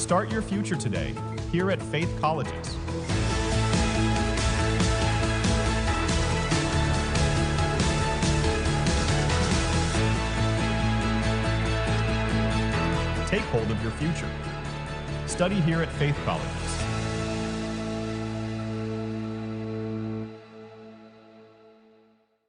Start your future today, here at Faith Colleges. Take hold of your future. Study here at Faith Colleges.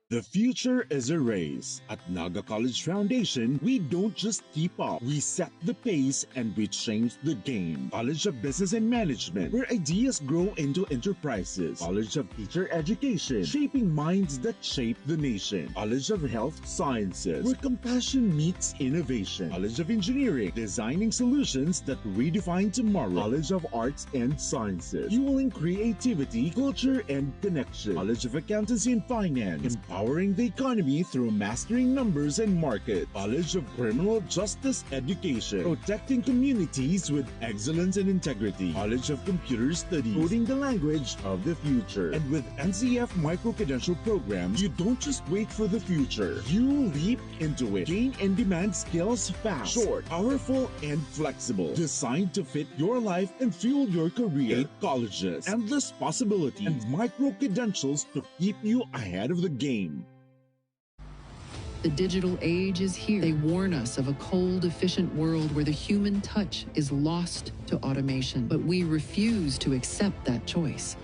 The future is a race. At Naga College Foundation, we don't just keep up, we set the pace and we change the game. College of Business and Management, where ideas grow into enterprises. College of Teacher Education, shaping minds that shape the nation. College of Health Sciences, where compassion meets innovation. College of Engineering, designing solutions that redefine tomorrow. College of Arts and Sciences, fueling creativity, culture, and connection. College of Accountancy and Finance, empowering the economy through mastering numbers and markets. College of Criminal Justice Education, protecting communities with excellence and integrity. College of Computer Studies, coding the language of the future. And with NCF micro-credential programs, you don't just wait for the future, you leap into it. Gain and demand skills fast, short, powerful, and flexible. Designed to fit your life and fuel your career. 8 colleges, endless possibilities, and micro-credentials to keep you ahead of the game. The digital age is here. They warn us of a cold, efficient world where the human touch is lost to automation. But we refuse to accept that choice.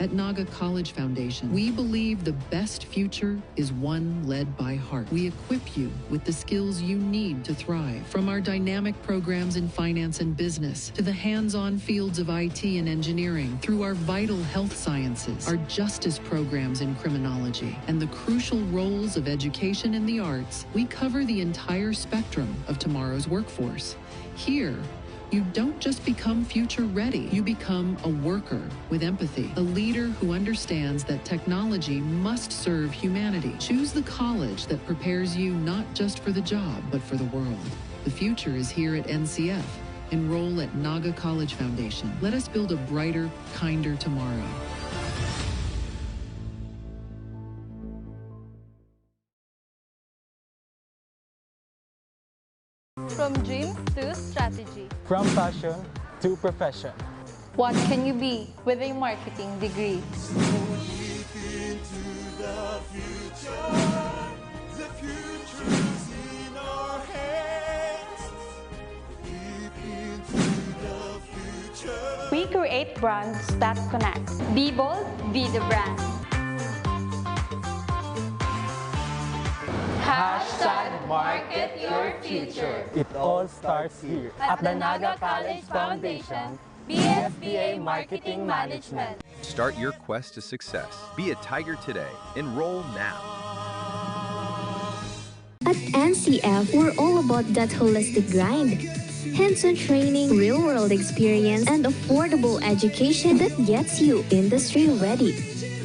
At Naga College Foundation, we believe the best future is one led by heart. We equip you with the skills you need to thrive. From our dynamic programs in finance and business, to the hands-on fields of IT and engineering, through our vital health sciences, our justice programs in criminology, and the crucial roles of education in the arts, we cover the entire spectrum of tomorrow's workforce. Here, you don't just become future ready, you become a worker with empathy, a leader who understands that technology must serve humanity. Choose the college that prepares you not just for the job, but for the world. The future is here at NCF. Enroll at Naga College Foundation. Let us build a brighter, kinder tomorrow. From dreams to strategy. From passion to profession. What can you be with a marketing degree? We create brands that connect. Be bold, be the brand. Hashtag market your future. It all starts here At the Naga College Foundation, BSBA Marketing Management. Start your quest to success. Be a Tiger today. Enroll now. At NCF, we're all about that holistic grind. Hands-on training, real-world experience, and affordable education that gets you industry ready.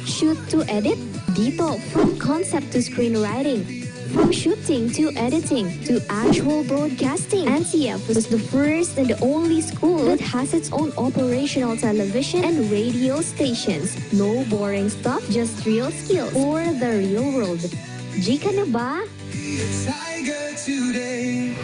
Shoot to edit, dito from concept to screenwriting. From shooting to editing to actual broadcasting, NCF is the first and the only school that has its own operational television and radio stations. No boring stuff, just real skills for the real world. G ka na ba? Tiger today.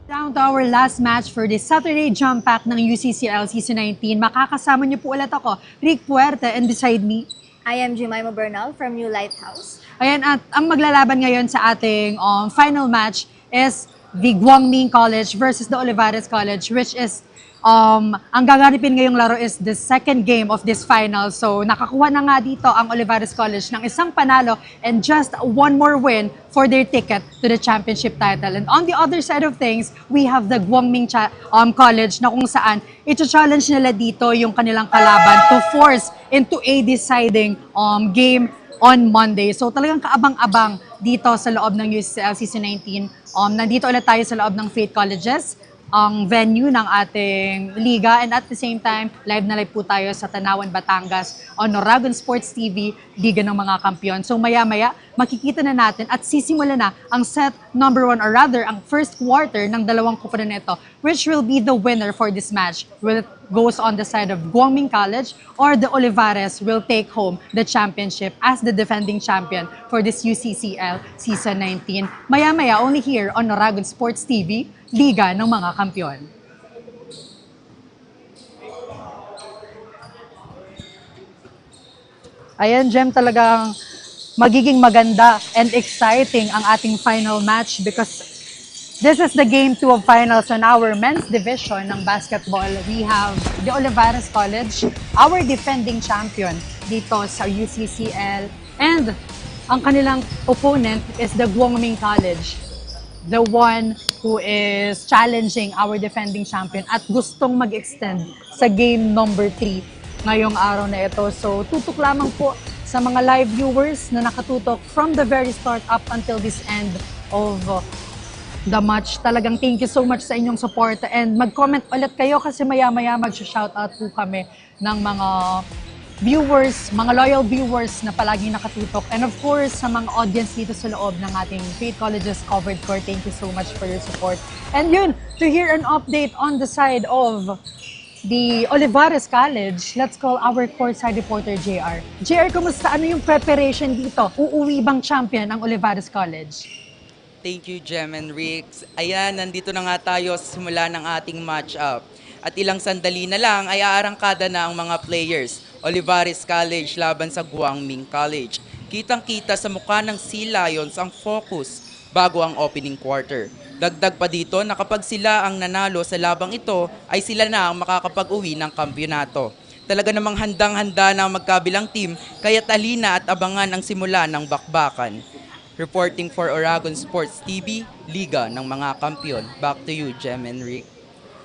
Down to our last match for this Saturday Jump Pack ng UCCL Season 19. Makakasama niyo po ulit ako, Rick Puerte, and beside me, I am Jemima Bernal from New Lighthouse. Ayan, at ang maglalaban ngayon sa ating final match is the GUANG College versus the OLIVAREZ College, which is ang gaganapin ngayong laro is the second game of this final. So nakakuha na nga dito ang OLIVAREZ College ng isang panalo and just one more win for their ticket to the championship title. And on the other side of things, we have the GUANG College na kung saan ito-challenge nila dito yung kanilang kalaban to force into a deciding game on Monday. So talagang kaabang-abang dito sa loob ng UCCL Season 19. Nandito ulit tayo sa loob ng Faith Colleges, ang venue ng ating liga, and at the same time, live na live po tayo sa Tanawan, Batangas on Oragon Sports TV, Liga ng mga Kampiyon. So maya-maya, makikita na natin at sisimula na ang set number 1 or rather ang first quarter ng dalawang kupunan nito, which will be the winner for this match. Will it goes on the side of Guangming College or the Olivarez will take home the championship as the defending champion for this UCCL Season 19. Maya-maya only here on Oragon Sports TV, Liga ng mga Kampiyon. Ayan, Jem, talagang magiging maganda and exciting ang ating final match because this is the game 2 of finals on our men's division ng basketball. We have the Olivarez College, our defending champion dito sa UCCL, and ang kanilang opponent is the Guangming College, the one who is challenging our defending champion at gustong mag-extend sa game number 3 ngayong araw na ito. So tutok lamang po sa mga live viewers na nakatutok from the very start up until this end of the match. Talagang thank you so much sa inyong support and mag-comment ulit kayo kasi maya-maya mag-shoutout po kami ng mga viewers, mga loyal viewers na palaging nakatutok. And of course, sa mga audience dito sa loob ng ating Faith Colleges Covered Court, thank you so much for your support. And yun, to hear an update on the side of the Olivarez College, let's call our courtside reporter, JR. JR, kumusta? Ano yung preparation dito? Uuwi bang champion ang Olivarez College? Thank you, Jem and Rix. Ayan, nandito na nga tayo sa simula ng ating match-up. At ilang sandali na lang ay aarangkada na ang mga players. Olivarez College laban sa Guangming College. Kitang-kita sa mukha ng Sea Lions ang focus bago ang opening quarter. Dagdag pa dito na kapag sila ang nanalo sa labang ito, ay sila na ang makakapag-uwi ng kampyonato. Talaga namang handang-handa na ang magkabilang team, kaya talina at abangan ang simula ng bakbakan. Reporting for Oragon Sports TV, Liga ng mga Kampiyon. Back to you, Jem and Rick.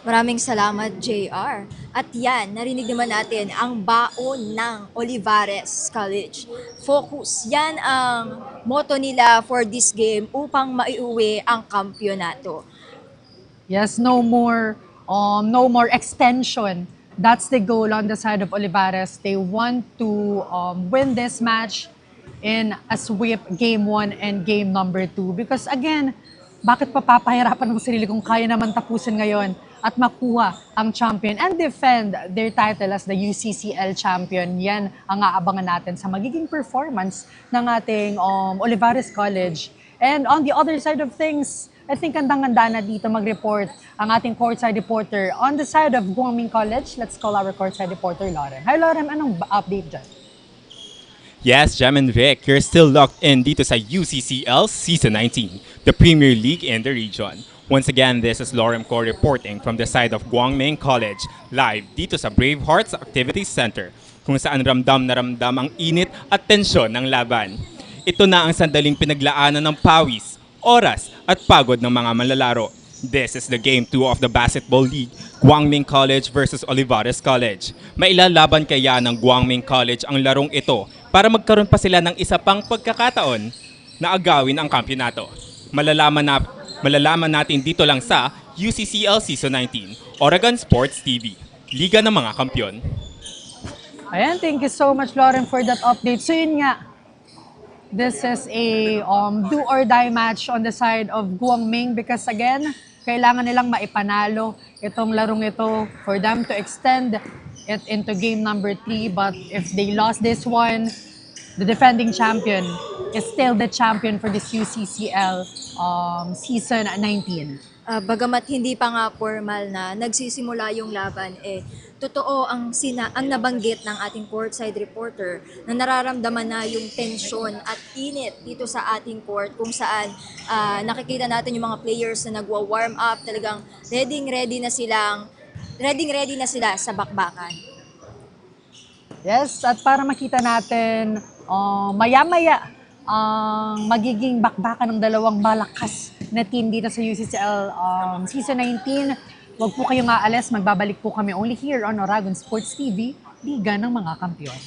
Maraming salamat, JR. At yan, narinig naman natin ang baon ng Olivarez College. Focus, yan ang motto nila for this game upang maiuwi ang kampyonato. Yes, no more extension. That's the goal on the side of Olivarez. They want to win this match in a sweep game 1 and game number 2. Because again, bakit papapahirapan ng sarili kung kaya naman tapusin ngayon at makuha ang champion and defend their title as the UCCL champion? Yan ang aabangan natin sa magiging performance ng ating Olivarez College. And on the other side of things, I think handang-handa na dito mag-report ang ating courtside reporter on the side of Guangming College. Let's call our courtside reporter, Lauren. Hi, Lauren. Anong update dyan? Yes, Jam and Vic, you're still locked in dito sa UCCL Season 19, the Premier League in the region. Once again, this is Lauren Ko reporting from the side of Guangming College, live dito sa Brave Hearts Activity Center, kung saan ramdam na ramdam ang init at tensyon ng laban. Ito na ang sandaling pinaglaanan ng pawis, oras at pagod ng mga manlalaro. This is the Game 2 of the Basketball League, Guangming College versus Olivarez College. Mailalaban kaya ng Guangming College ang larong ito para magkaroon pa sila ng isa pang pagkakataon na agawin ang kampyonato. Malalaman natin dito lang sa UCCL Season 19, Oragon Sports TV, Liga ng mga Kampiyon. Ayan, thank you so much, Lauren, for that update. So yun nga, this is a do-or-die match on the side of Guangming because again, kailangan nilang maipanalo itong larong ito for them to extend it into game number 3. But if they lost this one, the defending champion is still the champion for this UCCL Season 19. Bagamat hindi pa nga formal na nagsisimula yung laban, totoo ang nabanggit ng ating courtside reporter na nararamdaman na yung tensyon at init dito sa ating court kung saan nakikita natin yung mga players na nagwa-warm up, talagang ready na sila sa bakbakan. Yes, at para makita natin maya-maya ang magiging bakbakan ng dalawang malakas na team dito sa UCCL Season 19. Huwag po kayong aalis, magbabalik po kami only here on Oragon Sports TV, Liga ng mga Kampiyon.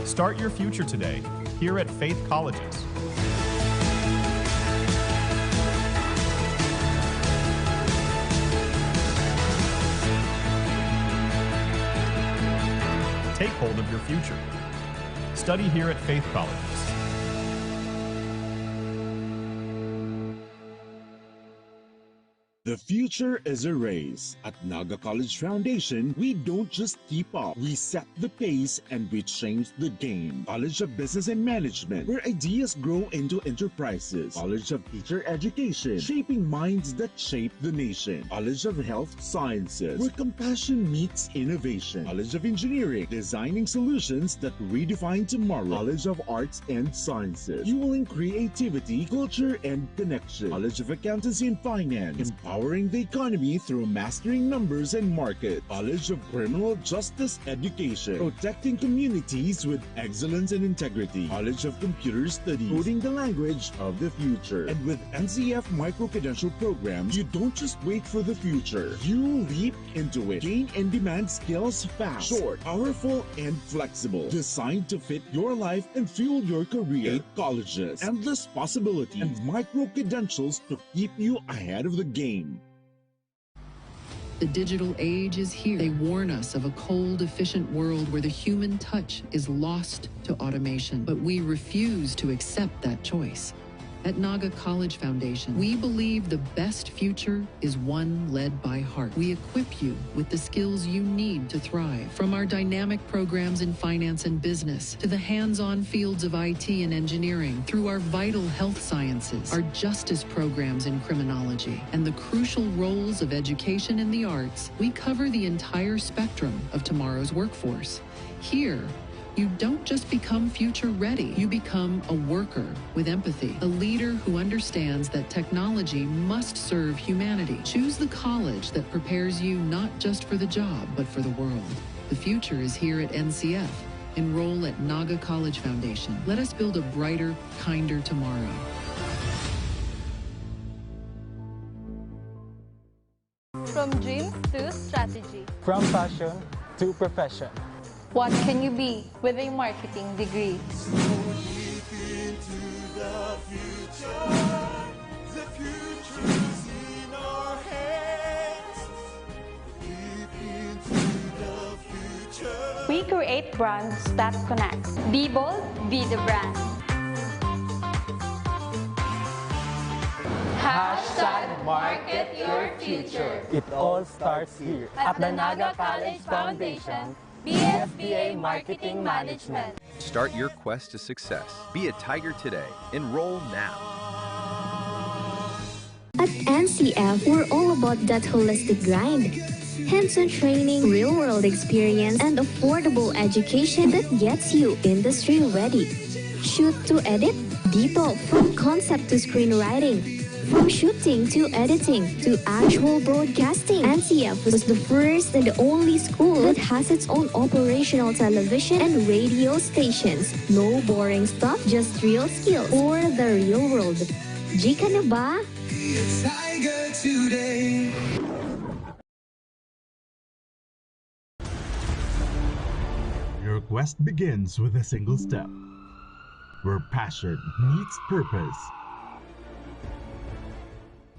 Start your future today, here at Faith Colleges. Take hold of your future. Study here at Faith Colleges. The future is a race. At Naga College Foundation, we don't just keep up. We set the pace and we change the game. College of Business and Management, where ideas grow into enterprises. College of Teacher Education, shaping minds that shape the nation. College of Health Sciences, where compassion meets innovation. College of Engineering, designing solutions that redefine tomorrow. College of Arts and Sciences, fueling creativity, culture, and connection. College of Accountancy and Finance, empowering the economy through mastering numbers and market. College of Criminal Justice Education, protecting communities with excellence and integrity. College of Computer Studies, coding the language of the future. And with NCF micro-credential programs, you don't just wait for the future. You leap into it. Gain and demand skills fast, short, powerful, and flexible. Designed to fit your life and fuel your career. 8 colleges, endless possibility, and micro-credentials to keep you ahead of the game. The digital age is here. They warn us of a cold, efficient world where the human touch is lost to automation. But we refuse to accept that choice. At Naga College Foundation, we believe the best future is one led by heart. We equip you with the skills you need to thrive. From our dynamic programs in finance and business, to the hands-on fields of IT and engineering, through our vital health sciences, our justice programs in criminology, and the crucial roles of education in the arts, we cover the entire spectrum of tomorrow's workforce. Here, you don't just become future ready, you become a worker with empathy, a leader who understands that technology must serve humanity. Choose the college that prepares you not just for the job, but for the world. The future is here at NCF. Enroll at Naga College Foundation. Let us build a brighter, kinder tomorrow. From dreams to strategy. From passion to profession. What can you be with a marketing degree? We create brands that connect. Be bold, be the brand. Hashtag market your future. It all starts here. At the Naga College Foundation, BSBA Marketing Management. Start your quest to success. Be a Tiger today. Enroll now. At NCF, we're all about that holistic grind. Hands-on training, real-world experience, and affordable education that gets you industry ready. Shoot to edit, dito from concept to screenwriting. From shooting to editing to actual broadcasting, NCF was the first and the only school that has its own operational television and radio stations. No boring stuff, just real skills for the real world. Jika na ba? Tiger today. Your quest begins with a single step, where passion meets purpose,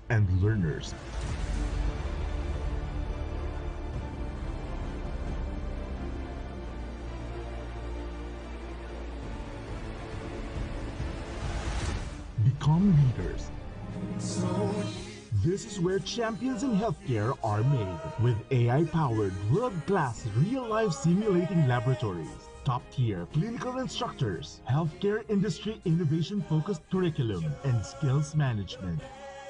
and learners become leaders. This is where champions in healthcare are made, with AI-powered, world-class, real-life simulating laboratories, top-tier clinical instructors, healthcare industry innovation-focused curriculum, and skills management.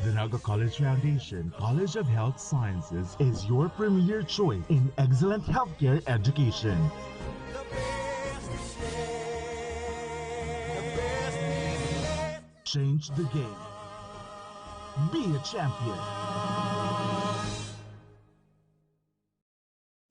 The Naga College Foundation College of Health Sciences is your premier choice in excellent healthcare education. Change the game. Be a champion.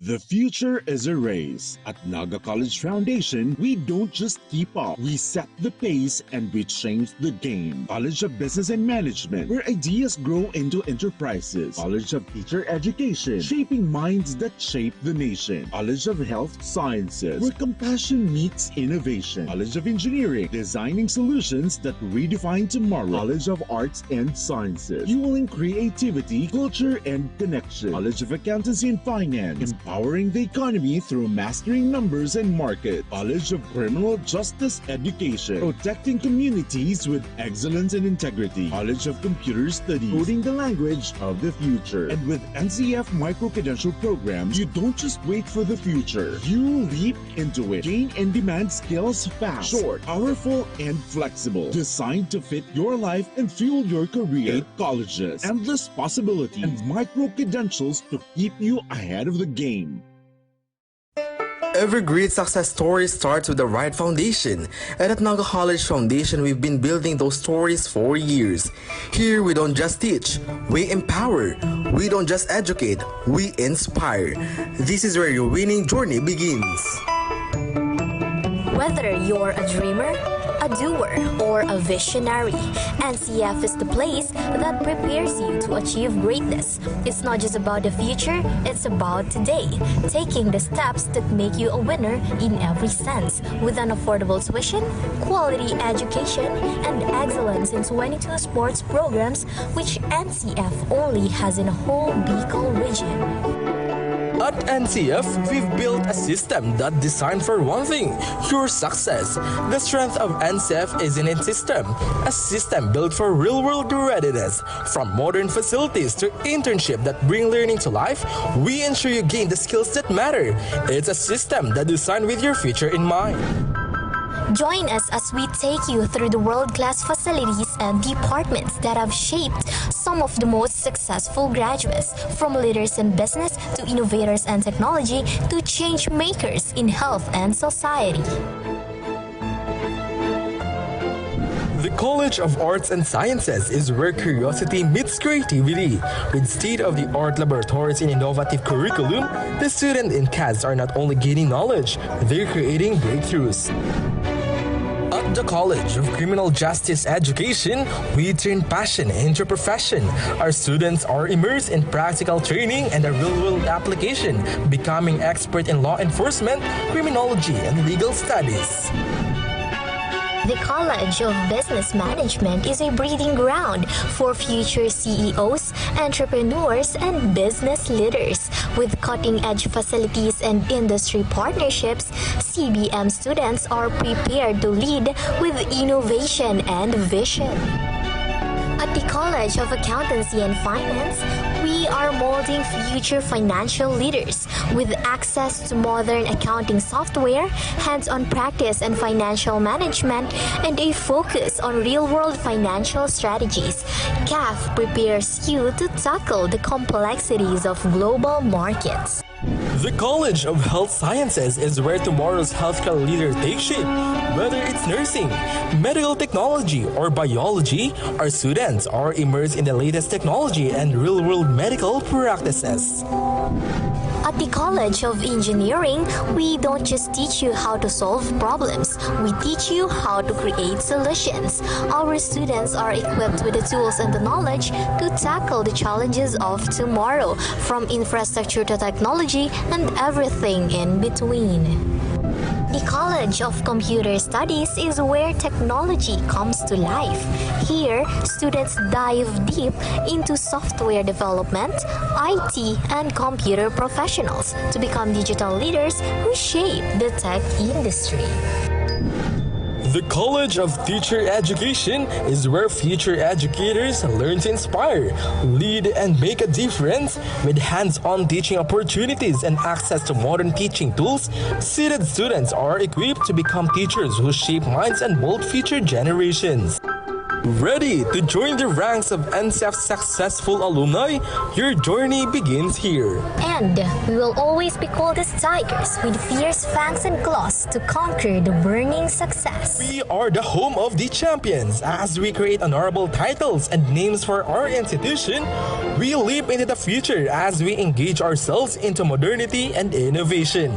The future is a race. At Naga College Foundation, we don't just keep up, we set the pace and we change the game. College of Business and Management, where ideas grow into enterprises. College of Teacher Education, shaping minds that shape the nation. College of Health Sciences, where compassion meets innovation. College of Engineering, designing solutions that redefine tomorrow. College of Arts and Sciences, fueling creativity, culture, and connection. College of Accountancy and Finance, empowering the economy through mastering numbers and market. College of Criminal Justice Education, protecting communities with excellence and integrity. College of Computer Studies, coding the language of the future. And with NCF micro-credential programs, you don't just wait for the future, you leap into it. Gain and demand skills fast, short, powerful, and flexible. Designed to fit your life and fuel your career. 8 colleges, endless possibilities, and micro-credentials to keep you ahead of the game. Every great success story starts with the right foundation, and at Naga College Foundation, we've been building those stories for years. Here, we don't just teach, we empower. We don't just educate, we inspire. This is where your winning journey begins. Whether you're a dreamer, a doer, or a visionary, NCF is the place that prepares you to achieve greatness. It's not just about the future, it's about today, taking the steps that make you a winner in every sense, with an affordable tuition, quality education, and excellence in 22 sports programs, which NCF only has in a whole Bicol region. At NCF, we've built a system that's designed for one thing, your success. The strength of NCF is in its system, a system built for real-world readiness. From modern facilities to internship that bring learning to life, we ensure you gain the skills that matter. It's a system that's designed with your future in mind. Join us as we take you through the world-class facilities and departments that have shaped some of the most successful graduates, from leaders in business to innovators and technology to change makers in health and society. The College of Arts and Sciences is where curiosity meets creativity. With state-of-the-art laboratories and innovative curriculum, the students in CAS are not only gaining knowledge, they're creating breakthroughs. At the College of Criminal Justice Education, we turn passion into a profession. Our students are immersed in practical training and a real-world application, becoming expert in law enforcement, criminology, and legal studies. The College of Business Management is a breeding ground for future CEOs, entrepreneurs, and business leaders. With cutting-edge facilities and industry partnerships, CBM students are prepared to lead with innovation and vision. At the College of Accountancy and Finance, we are molding future financial leaders with access to modern accounting software, hands-on practice and financial management, and a focus on real-world financial strategies. CAF prepares you to tackle the complexities of global markets. The College of Health Sciences is where tomorrow's healthcare leaders take shape. Whether it's nursing, medical technology, or biology, our students are immersed in the latest technology and real-world medical practices. At the College of Engineering, we don't just teach you how to solve problems, we teach you how to create solutions. Our students are equipped with the tools and the knowledge to tackle the challenges of tomorrow, from infrastructure to technology and everything in between. The College of Computer Studies is where technology comes to life. Here, students dive deep into software development, IT, and computer professionals to become digital leaders who shape the tech industry. The College of Teacher Education is where future educators learn to inspire, lead, and make a difference. With hands-on teaching opportunities and access to modern teaching tools, seated students are equipped to become teachers who shape minds and mold future generations. Ready to join the ranks of NCF's successful alumni? Your journey begins here. And we will always be called as tigers with fierce fangs and claws to conquer the burning success. We are the home of the champions. As we create honorable titles and names for our institution, we leap into the future as we engage ourselves into modernity and innovation.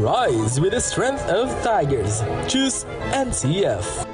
Rise with the strength of tigers. Choose NCF.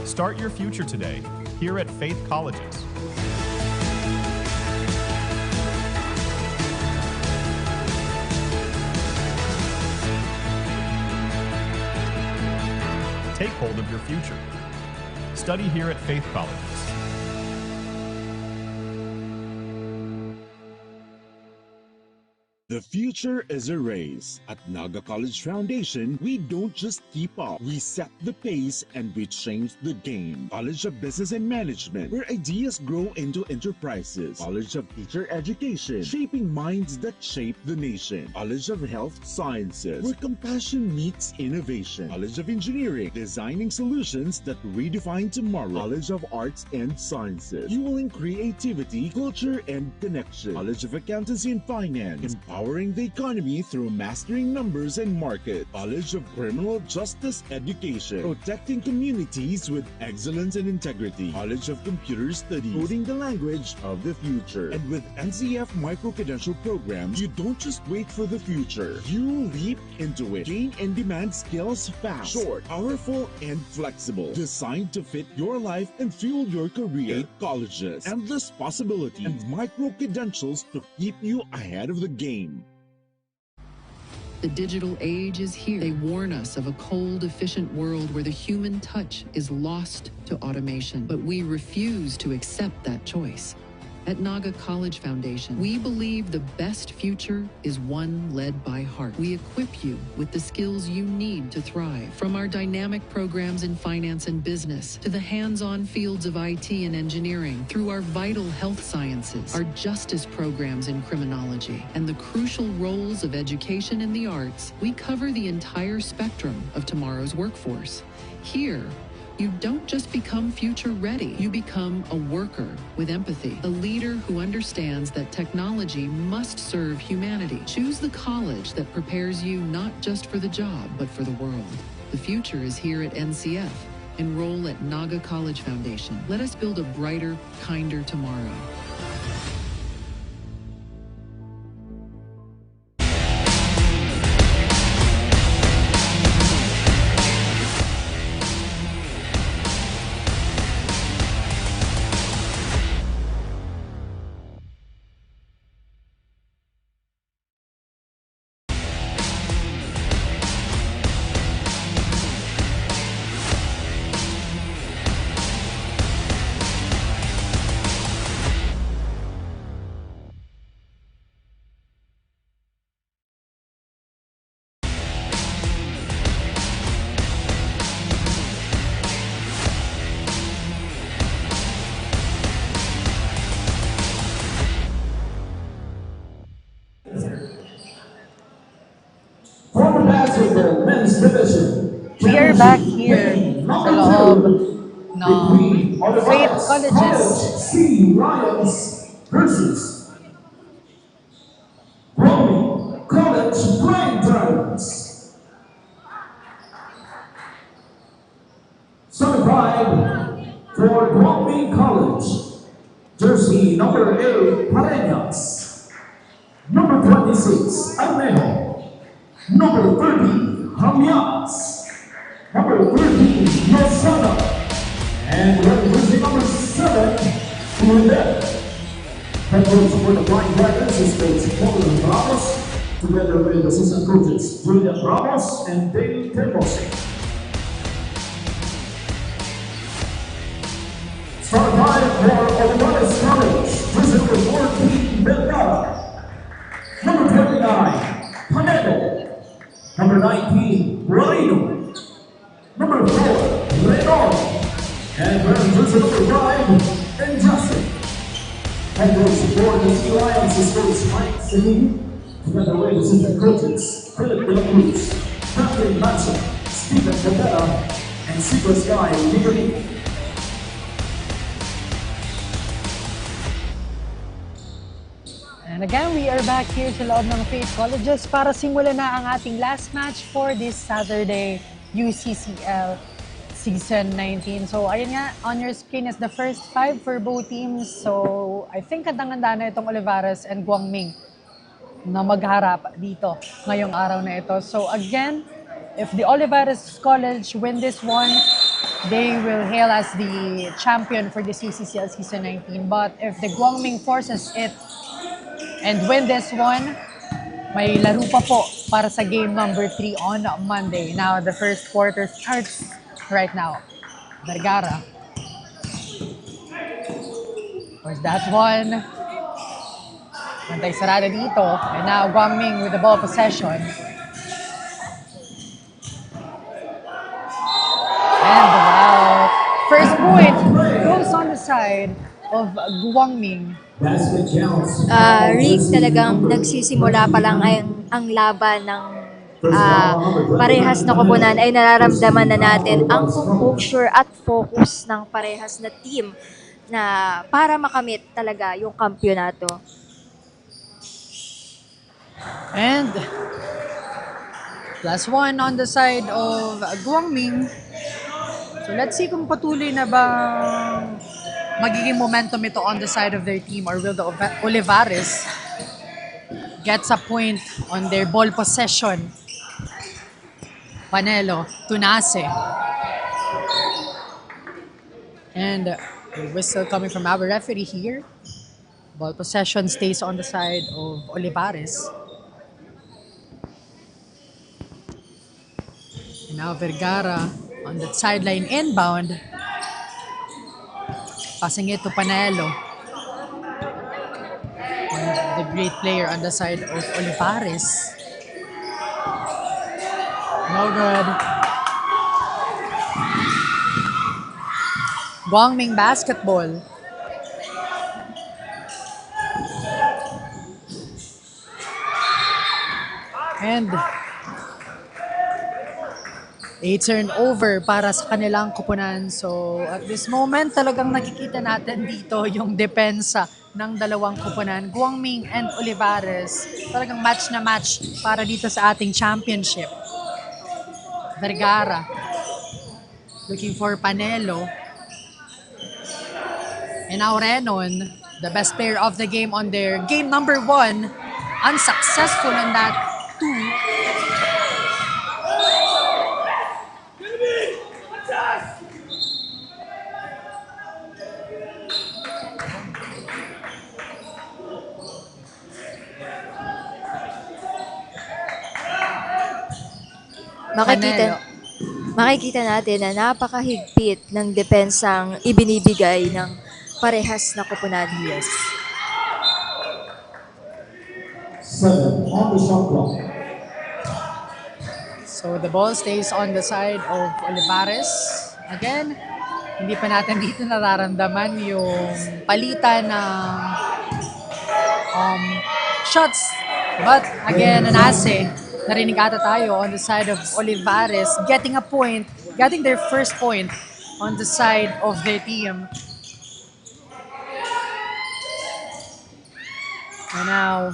Start your future today, here at Faith Colleges. Take hold of your future. Study here at Faith Colleges. The future is a race. At Naga College Foundation, we don't just keep up. We set the pace and we change the game. College of Business and Management, where ideas grow into enterprises. College of Teacher Education, shaping minds that shape the nation. College of Health Sciences, where compassion meets innovation. College of Engineering, designing solutions that redefine tomorrow. College of Arts and Sciences, fueling creativity, culture, and connection. College of Accountancy and Finance, empowering the economy through mastering numbers and market. College of Criminal Justice Education, protecting communities with excellence and integrity. College of Computer Studies, coding the language of the future. And with NCF micro-credential programs, you don't just wait for the future. You leap into it. Gain and demand skills fast, short, powerful, and flexible. Designed to fit your life and fuel your career. 8 colleges, endless possibilities, and micro-credentials to keep you ahead of the game. The digital age is here. They warn us of a cold, efficient world where the human touch is lost to automation. But we refuse to accept that choice. At Naga College Foundation, we believe the best future is one led by heart. We equip you with the skills you need to thrive. From our dynamic programs in finance and business, to the hands-on fields of IT and engineering, through our vital health sciences, our justice programs in criminology, and the crucial roles of education in the arts, we cover the entire spectrum of tomorrow's workforce. Here, you don't just become future ready, you become a worker with empathy, a leader who understands that technology must serve humanity. Choose the college that prepares you not just for the job, but for the world. The future is here at NCF. Enroll at Naga College Foundation. Let us build a brighter, kinder tomorrow. We are back here sa loob ng Faith Colleges. versus Guang College Grind Certified for Guang College, jersey number 8, Parañaque, number 26, Almejo, number 30, Hamias, number 13, Lozano, and jersey number 7, Fuller. Head coach for the Blind Dragons is Coach Molten Ramos, together with assistant coaches Julian Ramos and Dale Tempos. Certified for OLIVAREZ College, jersey number 14, Belgara, number 29, Panedo, number 19, Rorino, number 4, Renon, and jersey number 5, and Justin. Head coach for the Sea Lions is Coach Mike Selim, together with assistant coaches Philip De La Cruz, Captain Manson, Stephen Cavera, and Super Sky Liberty. And again, we are back here sa loob ng Faith Colleges para simulan na ang ating last match for this Saturday UCCL Season 19. So, ayun nga, on your screen is the first 5 for both teams. So, I think handa na itong Olivarez and Guangming na magharap dito ngayong araw na ito. So, again, if the Olivarez College win this one, they will hail as the champion for this UCCL Season 19. But if the Guangming forces it and win this one, may laro pa po para sa game number 3 on Monday. Now, the first quarter starts right now. Vergara. Where's that one? Mantay sarado dito. And now, Guangming with the ball possession. And wow. First point goes on the side of Guangming. Rick, talagang nagsisimula pa lang ang laban ng parehas na koponan ay nararamdaman na natin ang composure at focus ng parehas na team na para makamit talaga yung kampyonato. And +1 on the side of Guangming. So let's see kung patuloy na bang magiging momentum ito on the side of their team, or will the Olivarez gets a point on their ball possession. Panelo, Tunase. And a whistle coming from our referee here. Ball possession stays on the side of Olivarez. And now Vergara on the sideline inbound. Passing it to Panelo. The great player on the side of Olivarez. No good. Guangming basketball. And a turnover para sa kanilang koponan. So at this moment, talagang nakikita natin dito yung depensa ng dalawang koponan, Guangming and Olivarez. Talagang match na match para dito sa ating championship. Vergara looking for Panelo. And now Renon, the best player of the game on their game number 1, unsuccessful on that 2. Makikita natin na napakahigpit ng depensang ibinibigay ng parehas na koponan. Yes. 7 on the shot clock. So the ball stays on the side of Olivarez. Again, hindi pa natin dito nararamdaman yung palitan ng shots. But again, Anase, narinig ata tayo on the side of Olivarez, getting a point, getting their first point on the side of their team. And now,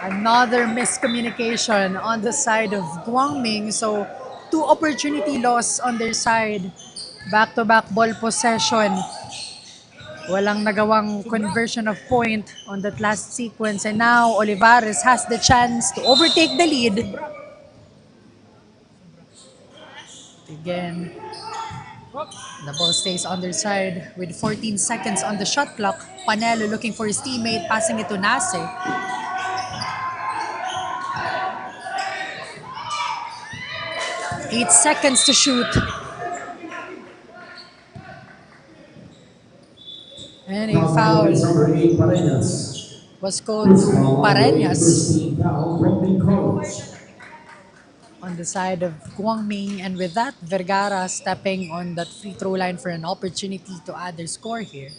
another miscommunication on the side of Guangming. So, 2 opportunity loss on their side. Back-to-back ball possession. Walang nagawang conversion of point on that last sequence. And now, Olivares has the chance to overtake the lead. Again, the ball stays on their side with 14 seconds on the shot clock. Panelo looking for his teammate, passing it to Nase. 8 seconds to shoot. And a foul was called to Pareñas on the side of Guangming. And with that, Vergara stepping on that free throw line for an opportunity to add their score here.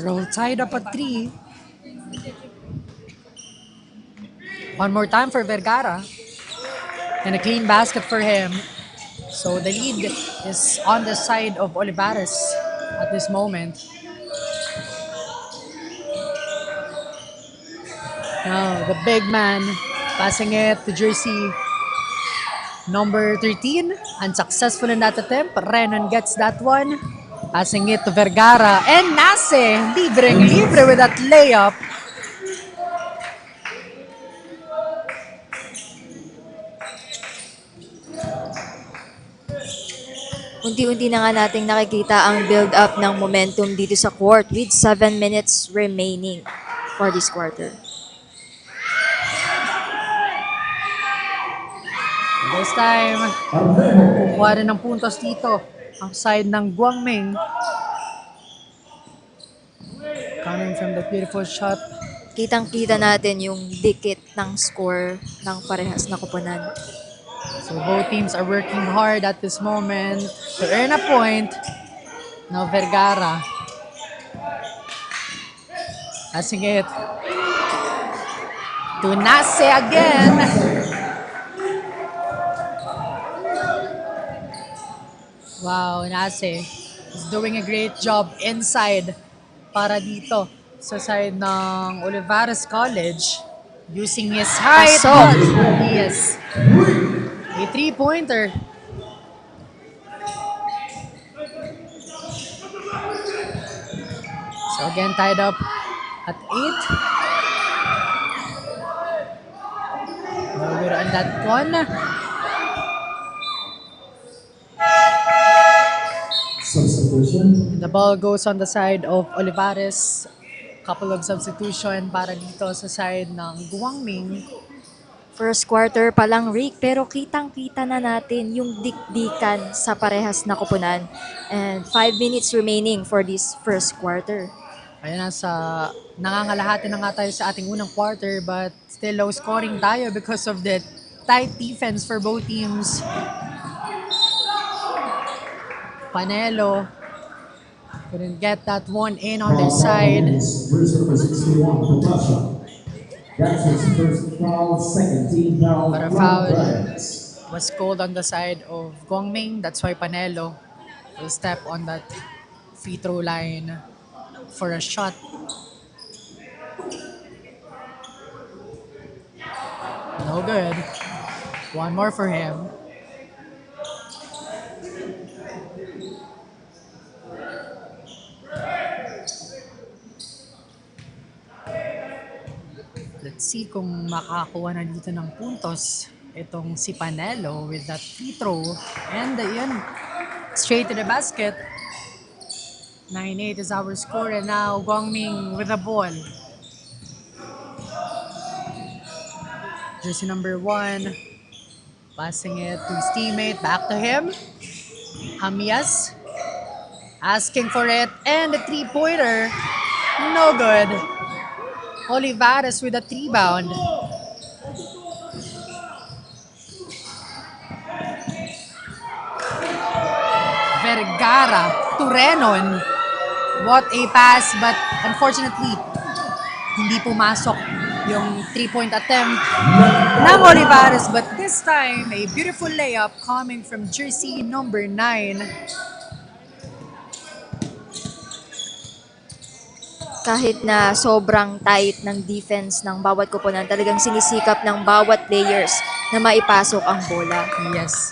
Roll tied up at 3. One more time for Vergara. And a clean basket for him. So the lead is on the side of Olivares at this moment. Now the big man passing it to jersey number 13. Unsuccessful in that attempt. Renan gets that one. Passing it to Vergara. And Nase, libre with that layup. Unti-unti na nga nating nakikita ang build-up ng momentum dito sa court with 7 minutes remaining for this quarter. This time, kukuha rin ng puntos dito ang side ng Guangming. Coming from the beautiful shot. Kitang-kita natin yung dikit ng score ng parehas na koponan. So both teams are working hard at this moment to earn a point. Now Vergara passing it to Nase again. Wow, Nase is doing a great job inside para dito sa side ng Olivares College using his height. Yes. A 3-pointer. So again, tied up at 8. No good on that one. The ball goes on the side of Olivares. Couple of substitution para dito sa side ng Guangming. First quarter pa lang, Rick, pero kitang-kita na natin yung dikdikan sa parehas na koponan. And 5 minutes remaining for this first quarter. Ayan na, nangangalahati na nga tayo sa ating unang quarter, but still low scoring tayo because of the tight defense for both teams. Panelo couldn't get that one in on their side. But a foul was called on the side of Guangming. That's why Panelo will step on that free throw line for a shot. No good. One more for him. Let's see kung makakuha na dito ng puntos itong si Panelo with that free throw. And yun, straight to the basket. 9-8 is our score, and now Guangming with the ball. Jersey number 1, passing it to his teammate, back to him. Hamias, asking for it, and the 3-pointer, no good. Olivares with a 3-bound. Vergara to Renon. What a pass, but unfortunately, hindi pumasok yung 3-point attempt ng Olivarez. But this time, a beautiful layup coming from jersey number 9. Kahit na sobrang tight ng defense ng bawat koponan, talagang sinisikap ng bawat players na maipasok ang bola. Yes.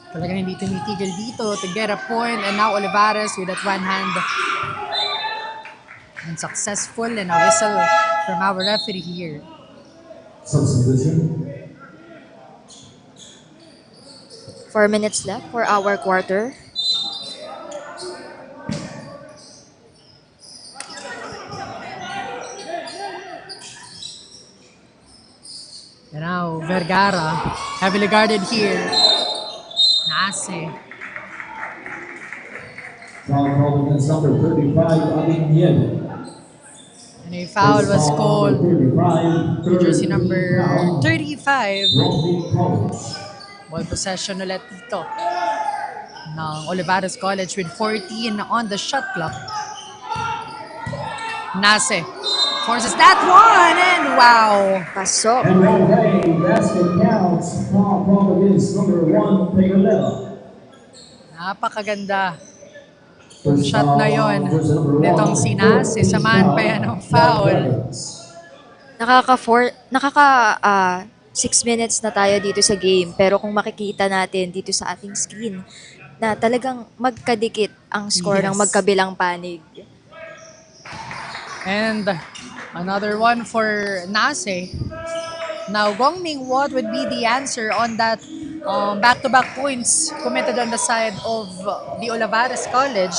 Talagang hindi tumitigil dito to get a point. And now Olivarez with that one hand. Unsuccessful, and a whistle from our referee here. Substitution. 4 minutes left for our quarter. And now, Vergara, heavily guarded here. Nase. Foul called against number 35, Abing Yen. And a foul was called to jersey number 35. Ball possession ulit dito ng Olivarez College with 14 on the shot clock. Nase forces that one, and wow! Pasok. And one way, basket counts. Foul called against number 1, Pegalera. Napakaganda. Shot na yon nitong si Nase. Samahan pa yan ng foul. Nakaka 6 minutes na tayo dito sa game, pero kung makikita natin dito sa ating screen na talagang magkadikit ang score ng magkabilang panig. And another one for Nase. Now, Gongming, what would be the answer on that back-to-back points committed on the side of the Olivarez College?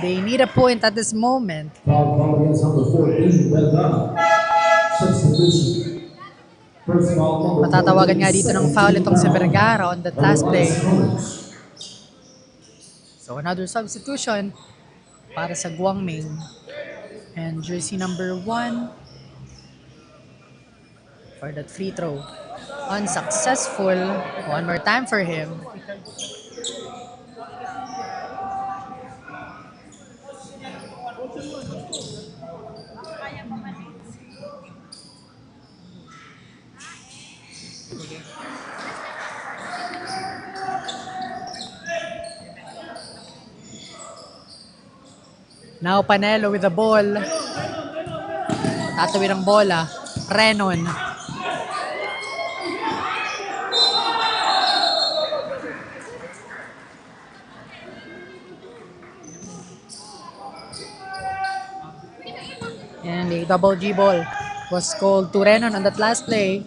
They need a point at this moment. Foul called against number 14, Vergara. Substitution. First foul number 14. Matatawagan nga dito ng foul itong si Vergara on that last play. So another substitution para sa Guangming. And jersey number 1 for that free throw. Unsuccessful. One more time for him. Now Panelo with the ball. Tatawid ang bola. Renon. And a double G ball was called to Renon on that last play.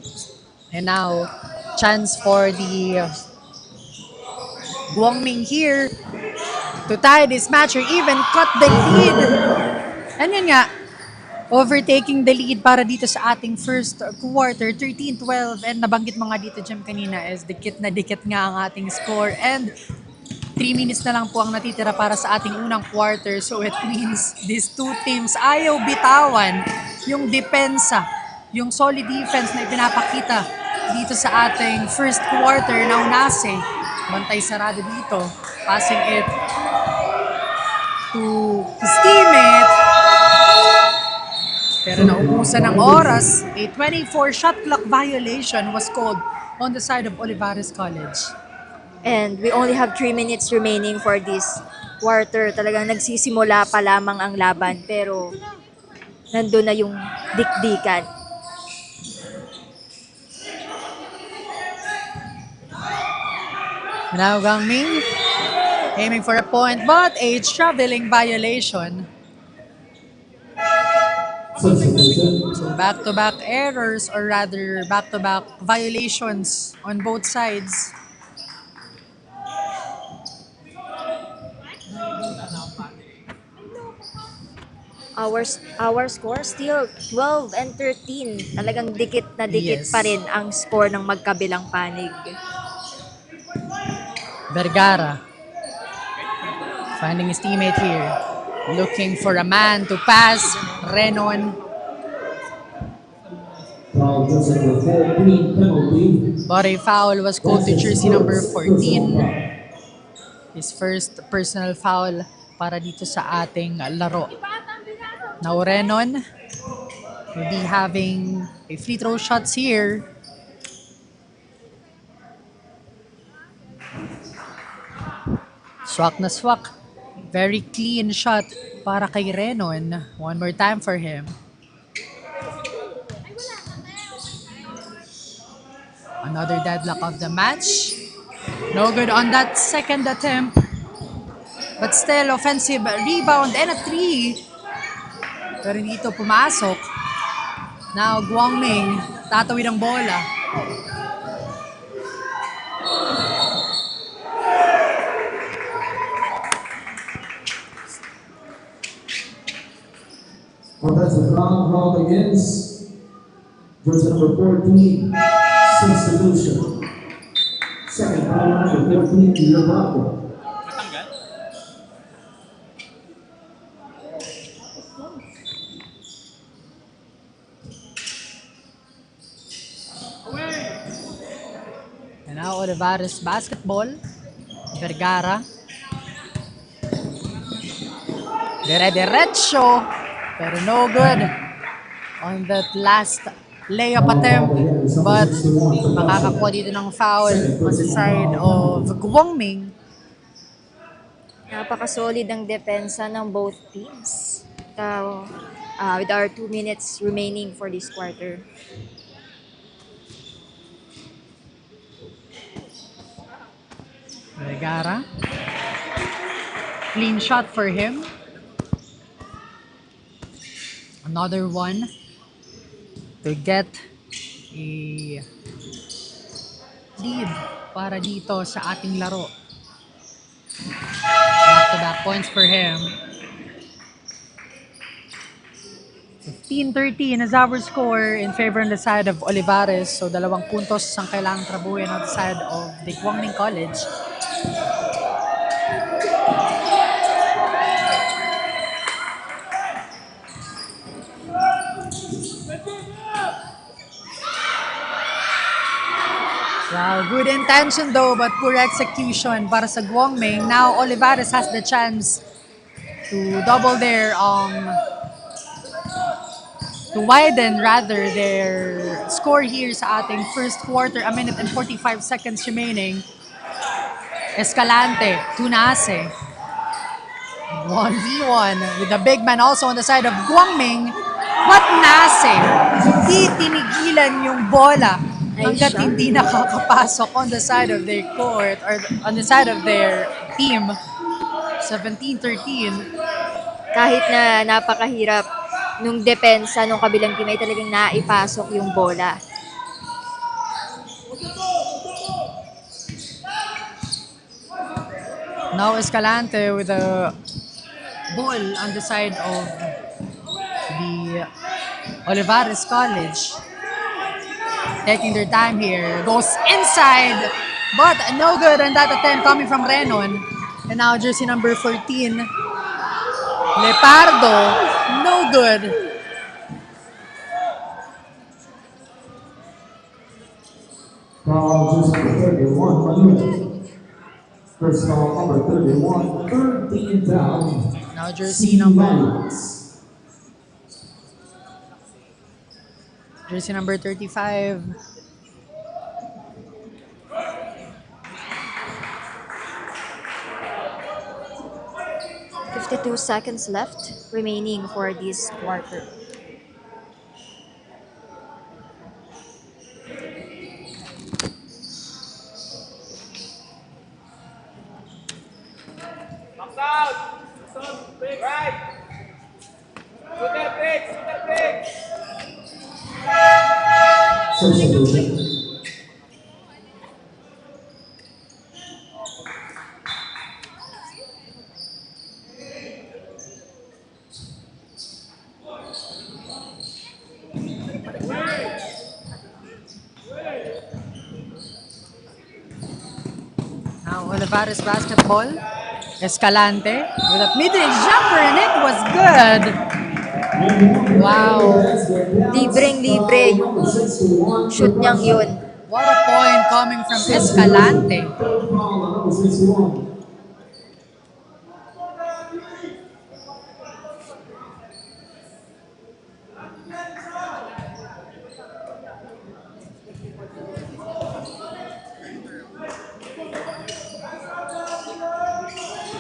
And now, chance for the Guangming here to tie this match or even cut the lead. And yun nga, overtaking the lead para dito sa ating first quarter, 13-12. And nabanggit mo nga dito, Jem, kanina is dikit na dikit nga ang ating score. And 3 minutes na lang po ang natitira para sa ating unang quarter. So it means these two teams ayaw bitawan yung depensa, yung solid defense na ipinapakita dito sa ating first quarter. Now Nase, bantay sarado dito, passing it to his teammate. Pero naubusan ng oras, a 24 shot clock violation was called on the side of Olivarez College. And we only have 3 minutes remaining for this quarter. Talagang nagsisimula pa lamang ang laban, pero nandun na yung dikdikan. Now Guangming aiming for a point, but a traveling violation. So back-to-back errors, or rather back-to-back violations on both sides. Our score still 12 and 13. Talagang dikit na dikit pa rin ang score ng magkabilang panig. Vergara finding his teammate here. Looking for a man to pass. Renon. But a foul was called to jersey number 14. His first personal foul para dito sa ating laro. Now Renon will be having a free throw shots here. Swak na swak. Very clean shot para kay Renon. One more time for him. Another deadlock of the match. No good on that second attempt. But still, offensive rebound and a three. Pero dito pumasok. Now, Guangming, tatawid ang bola. Offensive foul called against jersey number 14, substitution. Second foul number 14, Liverpool. And now Olivarez basketball. Vergara. Dire-diretso. Pero no good on that last layup attempt. But makakakuha dito ng foul on the side of Guangming. Napaka-solid ang depensa ng both teams. With our 2 minutes remaining for this quarter. Vergara. Clean shot for him. Another one to get a lead para dito sa ating laro. Back-to-back points for him. 15-13 is our score in favor on the side of Olivarez. So 2 puntos ang kailangang trabuhin on the side of the Guangming College. Wow, good intention though, but poor execution para sa Guangming. Now Olivarez has the chance to double their to widen rather their score here sa ating first quarter. 1 minute and 45 seconds remaining. Escalante, Tunase. 1v1 with the big man also on the side of Guangming. But Nase, hindi tinigilan yung bola hanggat hindi nakakapasok on the side of their court or on the side of their team. 17-13. Kahit na napakahirap nung depensa nung kabilang team ay talagang naipasok yung bola. Now Escalante with a ball on the side of the Olivarez College. Taking their time here. Goes inside, but no good on that attempt coming from Renon. And now jersey number 14, Lepardo, no good. Foul just number 31, Manuel. First foul number 31, 13 down. Now jersey number 35. .52 seconds left remaining for this quarter. Box out! Big right! Shoot that big! Shoot that big! Now Olivarez basketball. Escalante with a mid-range jumper and it was good. Wow. Libreng-libre yung shoot niyang yun. What a point coming from Escalante.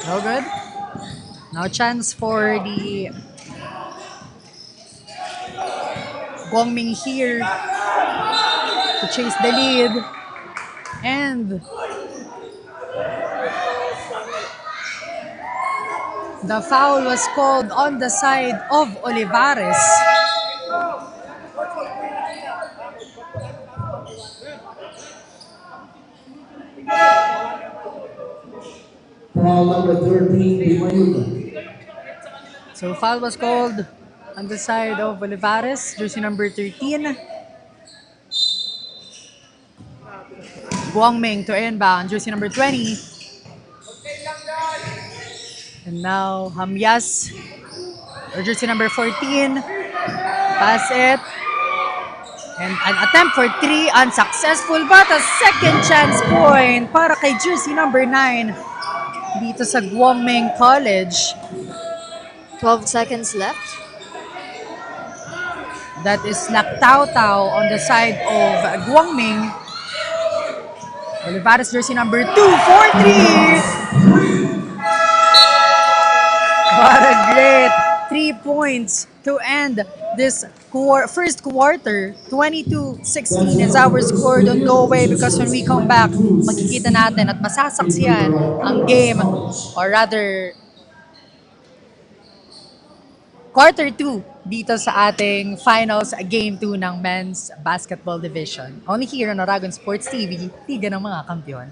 No good. Now chance for the Guangming here to chase the lead. And the foul was called on the side of Olivares. Foul number 13, Bimayuga. So foul was called on the side of Olivares, jersey number 13. Guangming to inbound, jersey number 20. And now Hamyas, or jersey number 14. Pass it. And an attempt for 3, unsuccessful, but a second chance point para kay jersey number 9 dito sa Guangming College. 12 seconds left. That is Laktautau on the side of Guangming. Olivares jersey number 2 for 3. What a great 3 points to end this first quarter. 22-16 is our score. Don't go away because when we come back, makikita natin at masasaksiyan ang game, or rather quarter 2 dito sa ating finals game 2 ng men's basketball division. Only here on Aragon Sports TV, tiga ng mga kampiyon.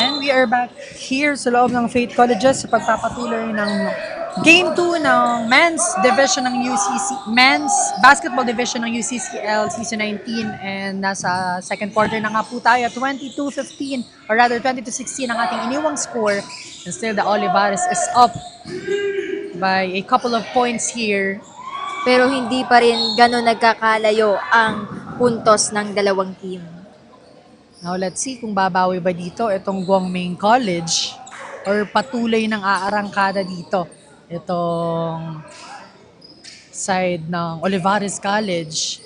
And we are back here sa loob ng Faith Colleges sa pagpapatuloy ng Game 2 ng Men's Division ng Men's Basketball Division ng UCCL Season 19, and nasa second quarter na nga po tayo. 22-15 or rather 20-16 ang ating iniwang score, and still the Olivares is up by a couple of points here. Pero hindi pa rin gano'n nagkakalayo ang puntos ng dalawang team. Now let's see kung babawi ba dito itong Guangming College or patuloy ng aarangkada dito itong side ng Olivares College.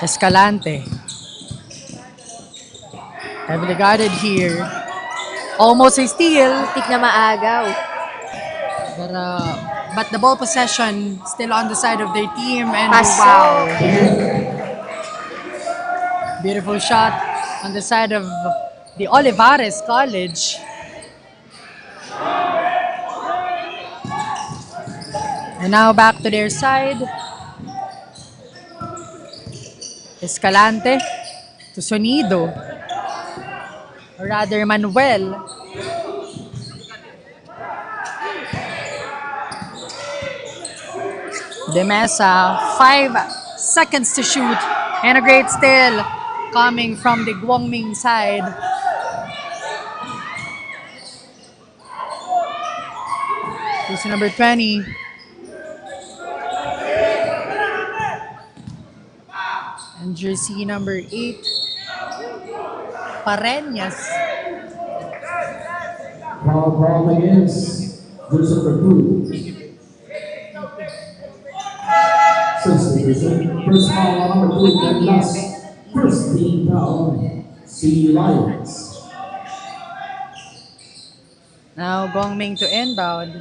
Escalante. Heavily guarded here. Almost a steal. Tik na maagaw. But the ball possession still on the side of their team, and Paso. wow. Beautiful shot on the side of the Olivares College. And now back to their side. Escalante to Sonido. Or rather, Manuel. De Mesa, 5 seconds to shoot, and a great steal coming from the Guangming side. Jersey number 20. And jersey number 8, Pareñas. Foul against jersey number 2. First foul number 2, and last first team foul, C Lions. Now Guangming to inbound.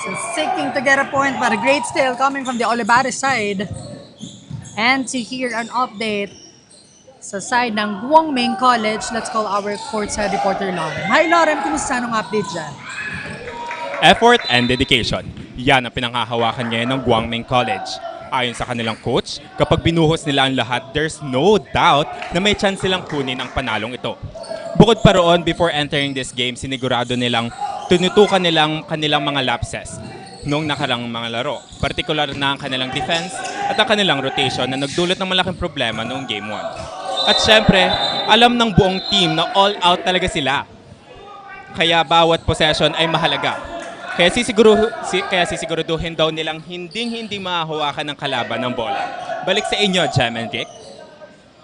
So seeking to get a point, but a great steal coming from the Olivares side. And to hear an update sa side ng Guangming College, let's call our courtside reporter Lauren. Hi Lauren, kumusta anong update dyan? Effort and dedication. Yan ang pinanghahawakan ngayon ng Guangming College. Ayon sa kanilang coach, kapag binuhos nila ang lahat, there's no doubt na may chance silang kunin ang panalong ito. Bukod pa roon, before entering this game, sinigurado nilang tinutukan nilang kanilang mga lapses noong nakarang mga laro. Partikular na ang kanilang defense at ang kanilang rotation na nagdulot ng malaking problema noong Game 1. At syempre, alam ng buong team na all out talaga sila. Kaya bawat possession ay mahalaga. Kaya sisiguraduhin daw nilang hindi mahahawakan ng kalaban ng bola. Balik sa inyo, Jem and Rick.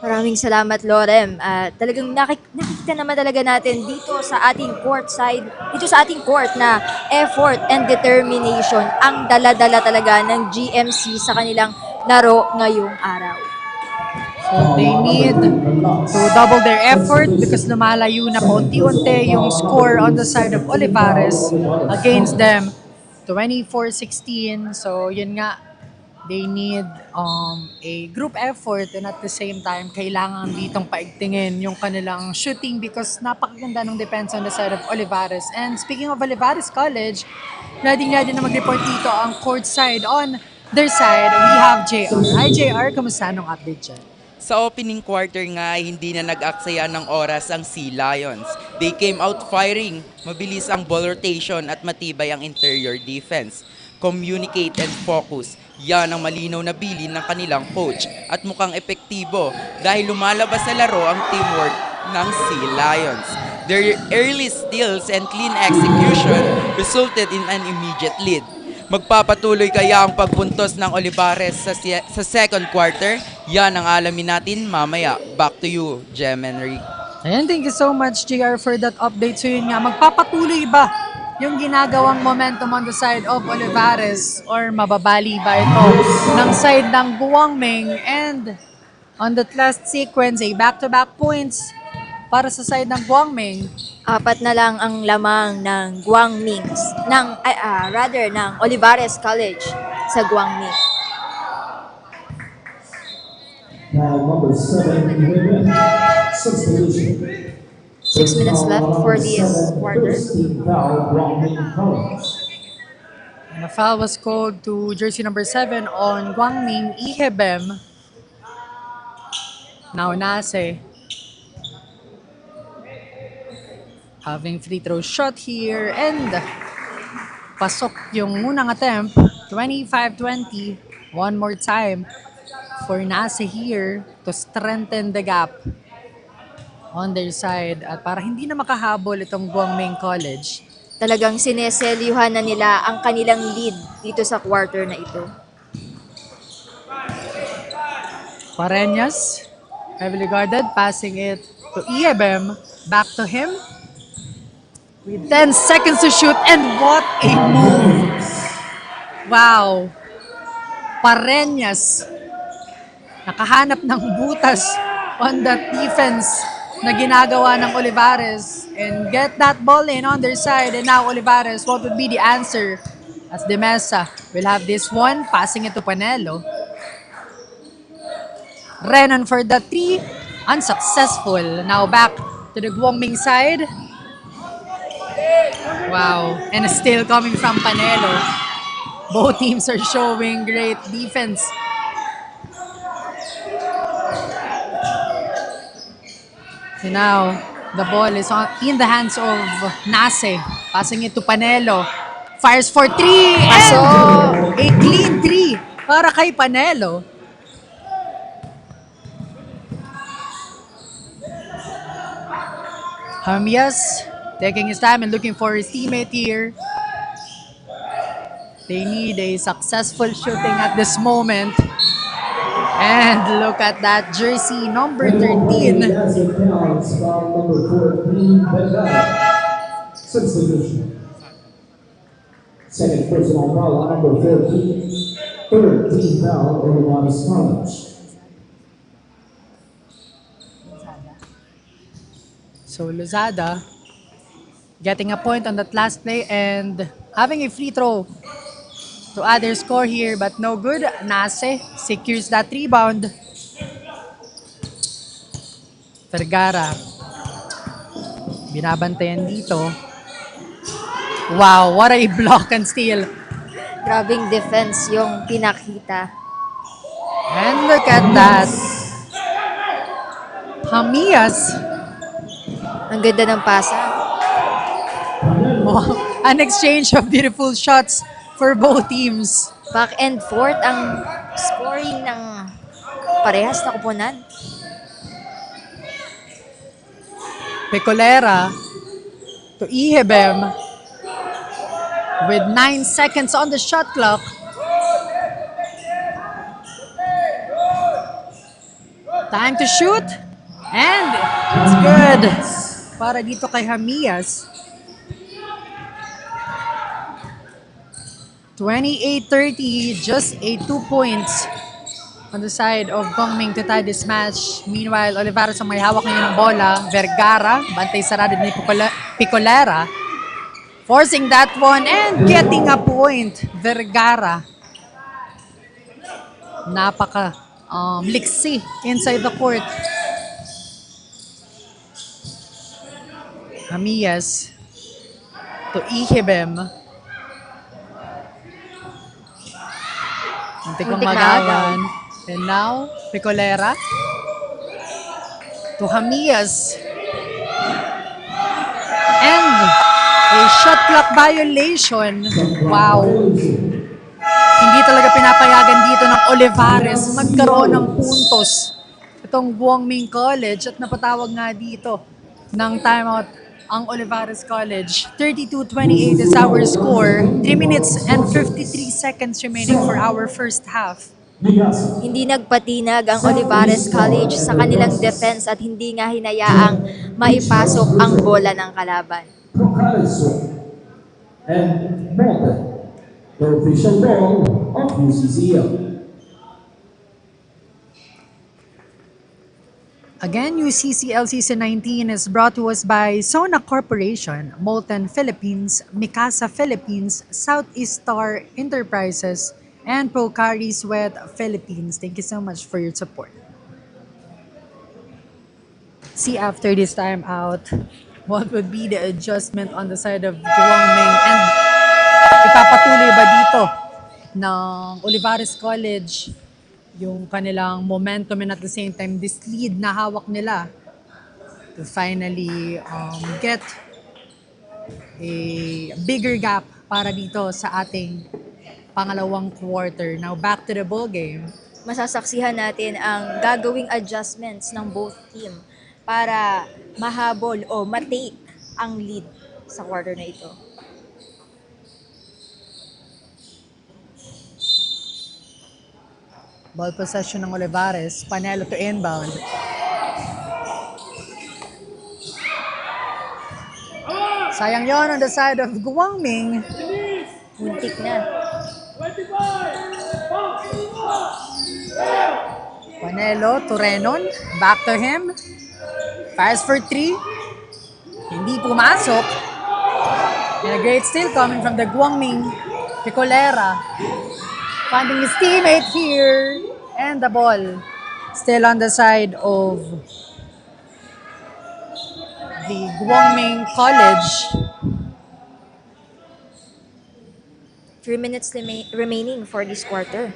Maraming salamat, Lorem. Talagang nakikita naman talaga natin dito sa ating court na effort and determination ang dala-dala talaga ng GMC sa kanilang laro ngayong araw. So they need to double their effort because lumalayo na paunti-unti yung score on the side of Olivares against them. 24-16. So yun nga, they need a group effort, and at the same time, kailangan ditong paigtingin yung kanilang shooting because napakaganda ng defense on the side of Olivares. And speaking of Olivares College, ready na mag-report dito ang court side. On their side, we have JR. Hi JR, kamusta nung update dyan? Sa opening quarter nga ay hindi na nag-aksaya ng oras ang Sea Lions. They came out firing, mabilis ang ball rotation at matibay ang interior defense. Communicate and focus, yan ang malinaw na bilin ng kanilang coach at mukhang epektibo dahil lumalabas sa laro ang teamwork ng Sea Lions. Their early steals and clean execution resulted in an immediate lead. Magpapatuloy kaya ang pagpuntos ng Olivares sa second quarter? Yan ang alamin natin mamaya. Back to you, Jem and Rick. Ayan, thank you so much, JR, for that update. So yun nga, magpapatuloy ba yung ginagawang momentum on the side of Olivares or mababali ba ito ng side ng Guangming? And on that last sequence, back-to-back points para sa side ng Guangming. 4 na lang ang lamang ng Guangming, ng Olivares College sa Guangming. Now number 7, 6 minutes left for this quarter. And a foul was called to jersey number 7 on Guangming Ihebem. Now Nase having free throw shot here, and pasok yung unang attempt. 25-20. One more time for Nase here to strengthen the gap on their side at para hindi na makahabol itong Guangming College. Talagang sineselyuhan na nila ang kanilang lead dito sa quarter na ito. Pareñas, heavily guarded, passing it to Iebem. Back to him. With 10 seconds to shoot, and what a move! Wow! Pareñas nakahanap ng butas on that defense na ginagawa ng Olivares and get that ball in on their side. And now Olivares, what would be the answer? As De Mesa will have this one, passing it to Panelo. Renan for the 3, unsuccessful. Now back to the Guangming side. Wow, and still coming from Panelo. Both teams are showing great defense. So now, the ball is in the hands of Nase. Passing it to Panelo. Fires for 3, and a clean 3 para kay Panelo. Hamias taking his time and looking for his teammate here. They need a successful shooting at this moment. And look at that jersey, number 13. Second personal foul on number 14. Third team foul, Olivares College. So Lozada getting a point on that last play and having a free throw to add their score here, but no good. Nase secures that rebound. Vergara binabantayan dito. Wow, what a block and steal. Grabing defense yung pinakita. And look at that. Hamias. Ang ganda ng pasa. An exchange of beautiful shots for both teams. Back and forth ang scoring ng parehas na kuponan. Pecolera to Ihebem with 9 seconds on the shot clock. Time to shoot. And it's good. Para dito kay Hamias. 28-30, just a 2 points on the side of Gongming to tie this match. Meanwhile, Olivares ang may hawak ngayon ng bola. Vergara, bantay sarado ni Pecolera. Forcing that one and getting a point. Vergara. Napaka liksi inside the court. Hamias to Ihebem. Muntik kong magawan. And now, Pecolera to Hamias. And a shot clock violation. Wow. Hindi talaga pinapayagan dito ng Olivares magkaroon ng puntos. Itong Guangming College at napatawag nga dito ng timeout ang Olivares College. 32-28 is our score. 3 minutes and 53 seconds remaining for our first half. Hindi nagpatinag ang Olivares College sa kanilang defense at hindi nga hinayaang maipasok ang bola ng kalaban. And Molten, the official ball of UCCL. Again, UCCL Season 19 is brought to us by SONAK Corporation, Molten Philippines, Mikasa Philippines, Southeast Star Enterprises, and Pocari Sweat Philippines. Thank you so much for your support. See after this time out, what would be the adjustment on the side of Guangming and ipapatuloy ba dito ng Olivares College yung kanilang momentum and at the same time this lead na hawak nila to finally get a bigger gap para dito sa ating pangalawang quarter. Now back to the ball game. Masasaksihan natin ang gagawing adjustments ng both team para mahabol o matake ang lead sa quarter na ito. Ball possession ng Olivares. Panelo to inbound. Sayang yon on the side of Guangming. Muntik na. Panelo to Renon. Back to him. Fires for 3. Hindi pumasok. And a great steal coming from the Guangming. Pecolera. Finding his teammate here. And the ball still on the side of the Guangming College. 3 minutes remaining for this quarter.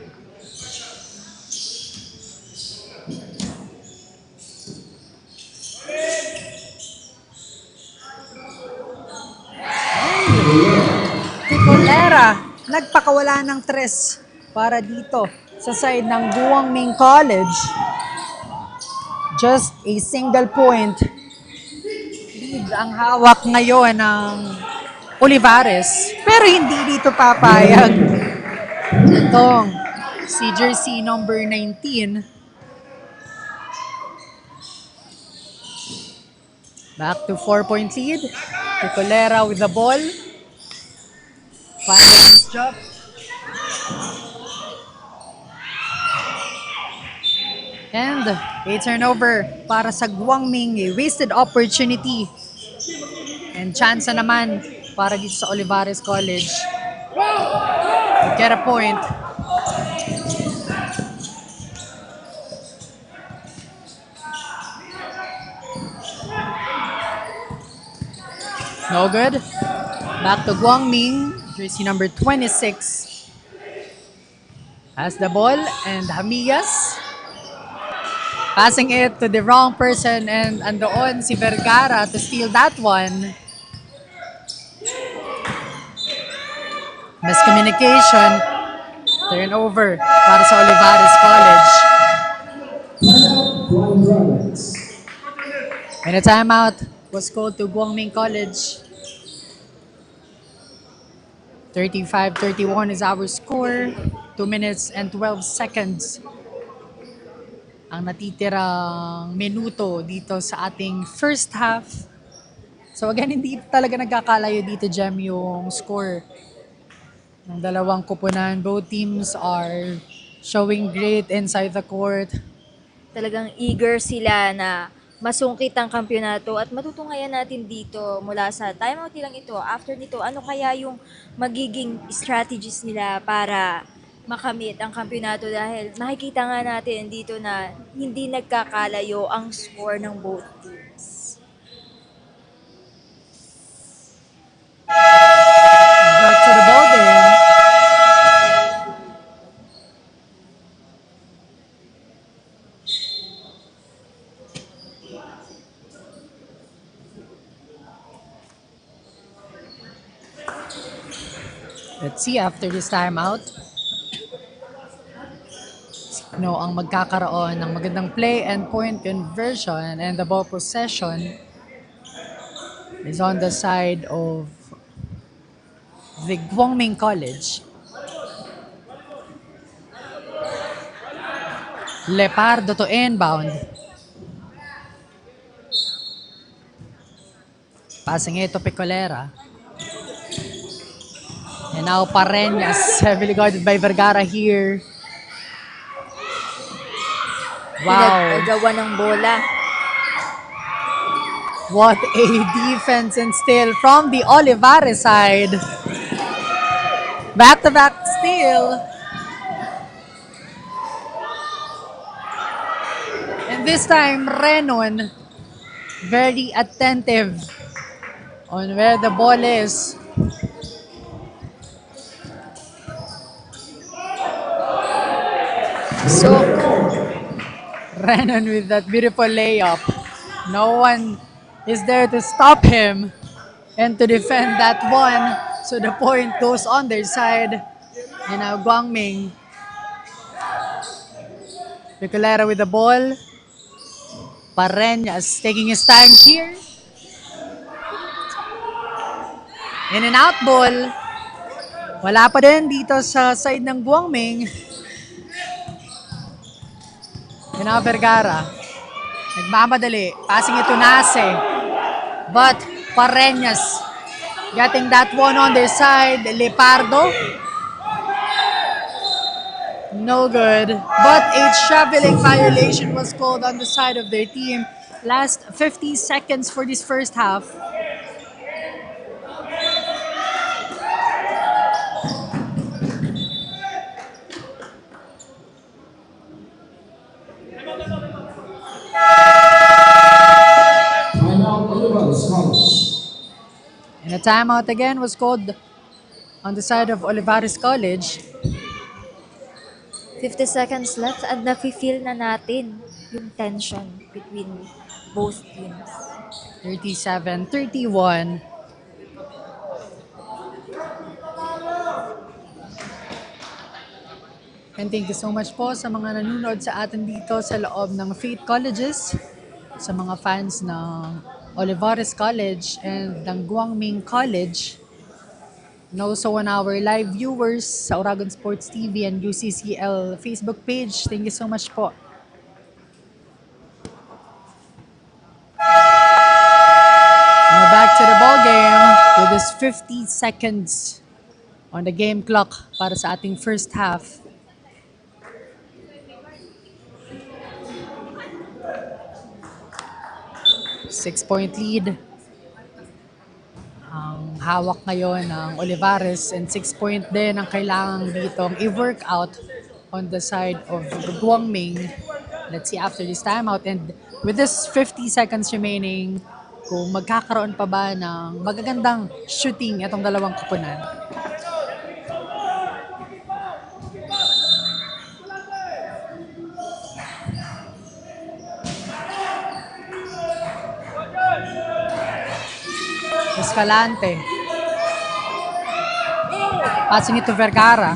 Pecolera nagpakawala ng 3 para dito sa side ng Guangming College. Just a single point lead ang hawak ngayon ng Olivares. Pero hindi dito papayag itong si jersey number 19. Back to 4-point lead. Pecolera with the ball. Finding his job. And A turnover para sa Guangming. A wasted opportunity. And chance naman para dito sa Olivarez College. Get a point. No good. Back to Guangming. Jersey number 26. Has the ball and Hamigas. Passing it to the wrong person and andoon si Vergara to steal that one. Miscommunication. Turnover para sa Olivarez College. And a timeout was called to Guangming College. 35-31 is our score. 2 minutes and 12 seconds ang natitirang minuto dito sa ating first half. So again, hindi talaga nagkakalayo dito, Jem, yung score ng dalawang kupunan. Both teams are showing great inside the court. Talagang eager sila na masungkit ang kampyonato at matutunghayan natin dito mula sa timeout nilang ito. After nito, ano kaya yung magiging strategies nila para makamit ang kampyonato dahil makikita nga natin dito na hindi nagkakalayo ang score ng both teams. Back to the ball game. Let's see after this timeout. Sino ang magkakaroon ng magandang play and point conversion, and the ball possession is on the side of the Guangming College. Lepardo to inbound. Passing it to Picolera. And now Pareñas, heavily guarded by Vergara here. Wow. Pinagagawa ng bola. What a defense and steal from the Olivares side. Back-to-back steal. And this time, Renon, very attentive on where the ball is. So, Renon with that beautiful layup. No one is there to stop him and to defend that one. So the point goes on their side. And now Guangming. Picolera with the ball. Pareñas taking his time here. In and out ball. Wala pa din dito sa side ng Guangming. And now Vergara. Nagmamadali. Passing it to Nase. But Pareñas getting that one on their side. Lepardo. No good. But a traveling violation was called on the side of their team. Last 50 seconds for this first half. And a timeout again was called on the side of Olivarez College. 50 seconds left at nafe-feel na natin yung tension between both teams. 37-31. And thank you so much po sa mga nanonood sa atin dito sa loob ng Faith Colleges, sa mga fans ng Olivarez College and ng Guangming College. And also on our live viewers sa Oragon Sports TV and UCCL Facebook page. Thank you so much po. Now back to the ball game with this 50 seconds on the game clock para sa ating first half. 6-point lead ang hawak ngayon ng Olivarez, and 6-point din ang kailangan dito i-work out on the side of Guangming. Let's see after this timeout, and with this 50 seconds remaining, kung magkakaroon pa ba ng magagandang shooting itong dalawang kupunan. Escalante. Passing it to Vergara.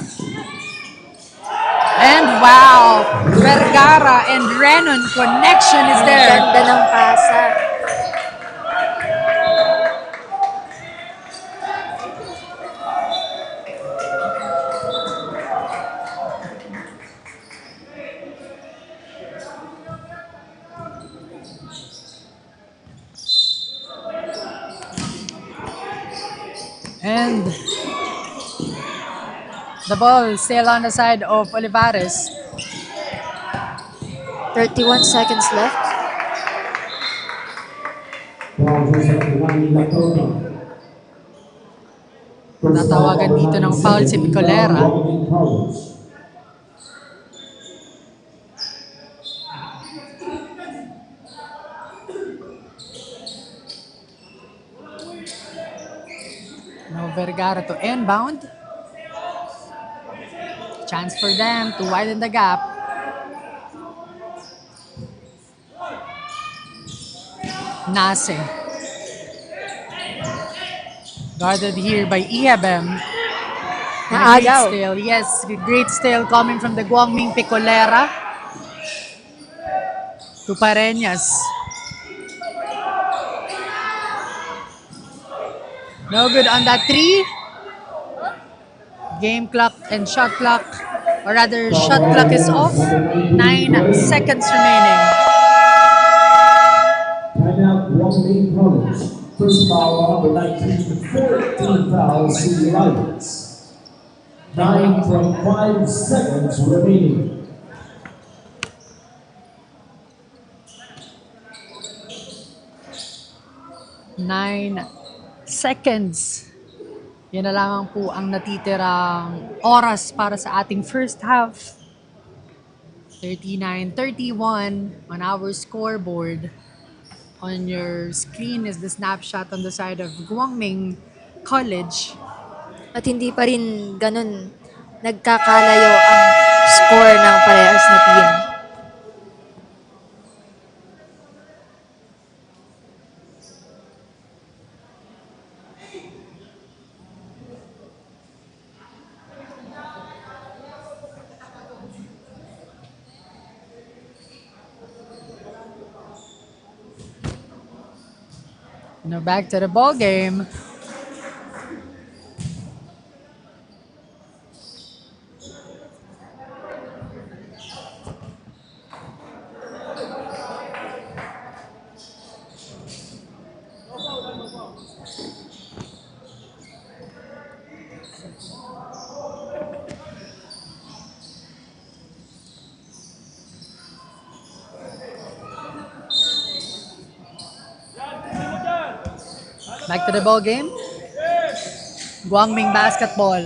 And wow! Vergara and Renon connection is there. Ganda ng pasa. And the ball still on the side of Olivarez. 31 seconds left. Natawagan dito ng foul si Picolera. Now Vergara to inbound. Chance for them to widen the gap. Nase. Guarded here by Iabem. Great steal. Yes, great steal coming from the Guangming Picolera to Pareñas. No good on that three. Game clock and shot clock, or rather shot clock is off. 9 seconds remaining. Timeout, Guangming College. First foul, number 19, 14 fouls to the Lions. 9.5 seconds remaining. Nine seconds. Yan na lamang po ang natitirang oras para sa ating first half. 39-31 on our scoreboard. On your screen is the snapshot on the side of Guangming College. At hindi pa rin ganun nagkakalayo ang score ng parehas na team. Now back to the ball game. Back to the ball game. Guangming basketball.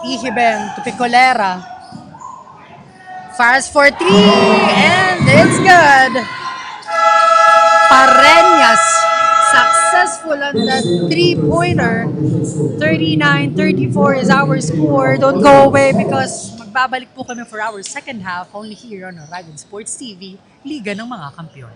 Ihibem to Picolera. Fires for three, and it's good. Pareñas successful on that three-pointer. 39-34 is our score. Don't go away because magbabalik po kami for our second half only here on Horizon Sports TV, Liga ng mga Kampiyon.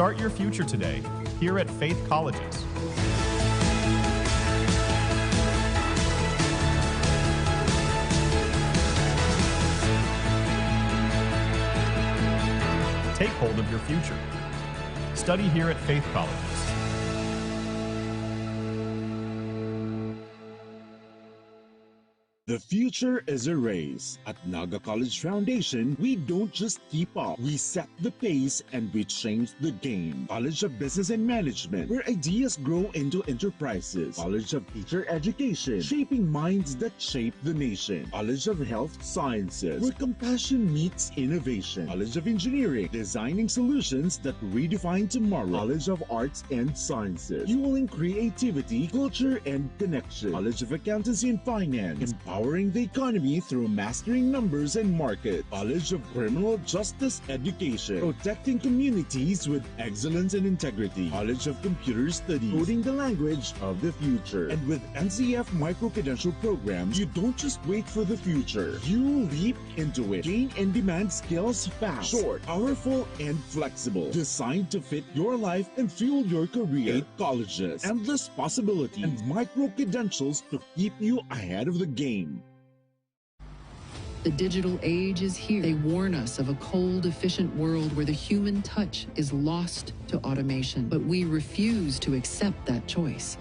Start your future today here at Faith Colleges. Take hold of your future. Study here at Faith Colleges. The future is a race. At Naga College Foundation, we don't just keep up. We set the pace and we change the game. College of Business and Management, where ideas grow into enterprises. College of Teacher Education, shaping minds that shape the nation. College of Health Sciences, where compassion meets innovation. College of Engineering, designing solutions that redefine tomorrow. College of Arts and Sciences, fueling creativity, culture, and connection. College of Accountancy and Finance, empowering the economy through mastering numbers and markets. College of Criminal Justice Education, protecting communities with excellence and integrity. College of Computer Studies, coding the language of the future. And with NCF micro-credential programs, you don't just wait for the future, you leap into it. Gain and demand skills fast, short, powerful, and flexible. Designed to fit your life and fuel your career. 8 colleges, endless possibilities, and micro-credentials to keep you ahead of the game. The digital age is here. They warn us of a cold, efficient world where the human touch is lost to automation. But we refuse to accept that choice.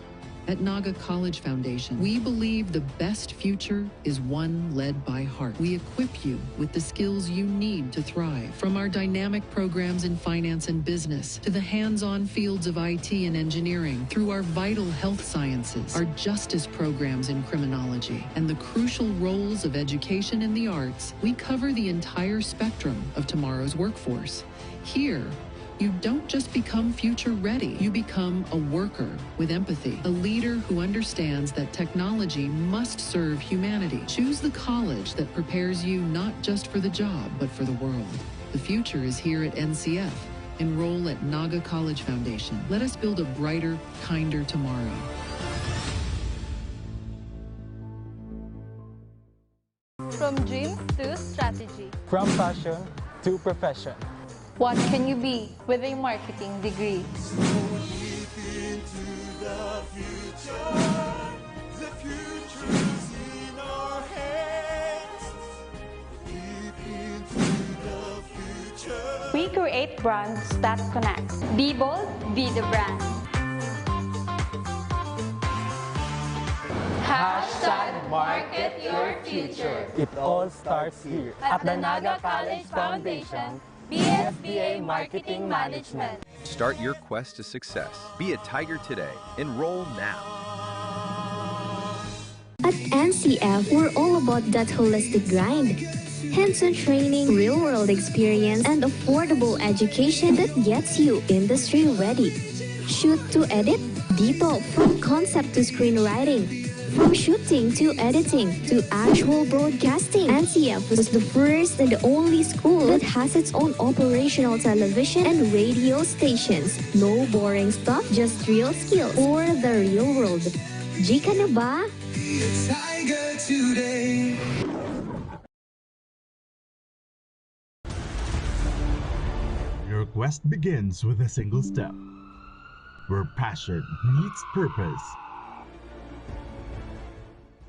At Naga College Foundation, we believe the best future is one led by heart. We equip you with the skills you need to thrive. From our dynamic programs in finance and business, to the hands-on fields of IT and engineering, through our vital health sciences, our justice programs in criminology, and the crucial roles of education in the arts, we cover the entire spectrum of tomorrow's workforce. Here, you don't just become future ready, you become a worker with empathy, a leader who understands that technology must serve humanity. Choose the college that prepares you not just for the job, but for the world. The future is here at NCF. Enroll at Naga College Foundation. Let us build a brighter, kinder tomorrow. From dreams to strategy. From passion to profession. What can you be with a marketing degree? We create brands that connect. Be bold, be the brand. Hashtag market your future. It all starts here. At the Naga College Foundation, BSBA Marketing Management. Start your quest to success. Be a Tiger today. Enroll now. At NCF, we're all about that holistic grind. Hands-on training, real-world experience, and affordable education that gets you industry ready. Shoot to edit, dito from concept to screenwriting. From shooting to editing to actual broadcasting, NCF was the first and the only school that has its own operational television and radio stations. No boring stuff, just real skills for the real world. Jika na ba? Tiger today. Your quest begins with a single step, where passion meets purpose,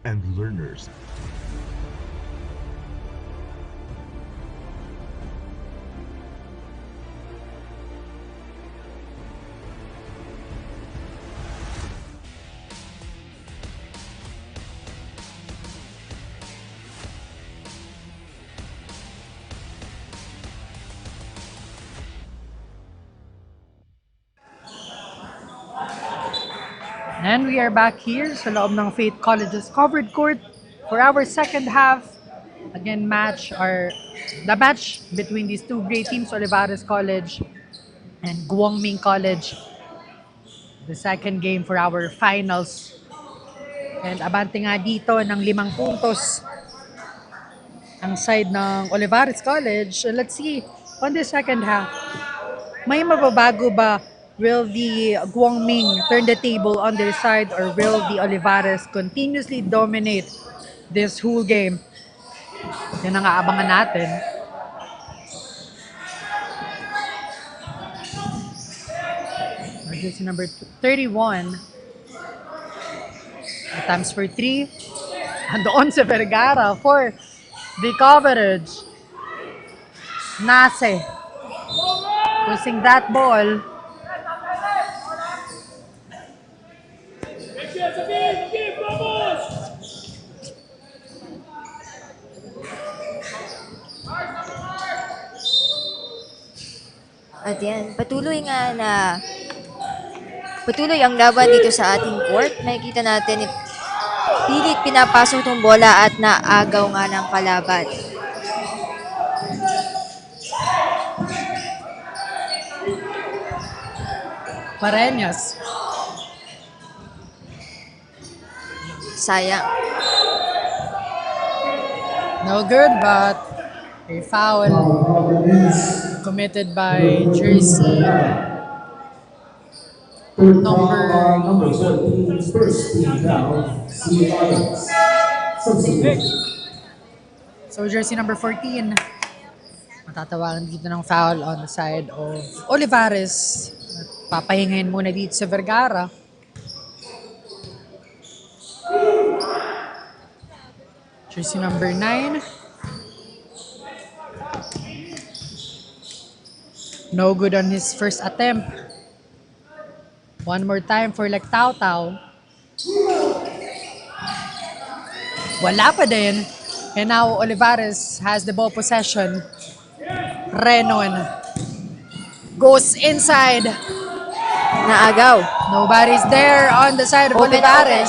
and learners And we are back here sa loob ng Faith College's covered court for our second half. Again, the match between these two great teams, Olivarez College and Guangming College. The second game for our finals. And abante nga dito ng 5 puntos ang side ng Olivarez College. And let's see, on the second half, may mababago ba? Will the Guangming turn the table on their side, or will the Olivarez continuously dominate this whole game? Yan ang aabangan natin. Jersey number 31. Attempts for 3. And doon si Vergara for the coverage. Nase. Pushing that ball. At yan, patuloy ang laban dito sa ating court. Makikita natin, pilit pinapasok itong bola at naagaw nga ng kalaban. Pareñas. Sayang. No good, but a foul committed by Jersey number 14, first team down, COLLEGE. So Jersey number 14, matatawagan dito ng foul on the side of Olivarez. Papahingayin muna dito sa Vergara. Jersey number 9. No good on his first attempt. One more time for Tao Tao. Wala pa din. And now Olivarez has the ball possession. Renon goes inside. Naagaw. Nobody's there on the side of Olivarez.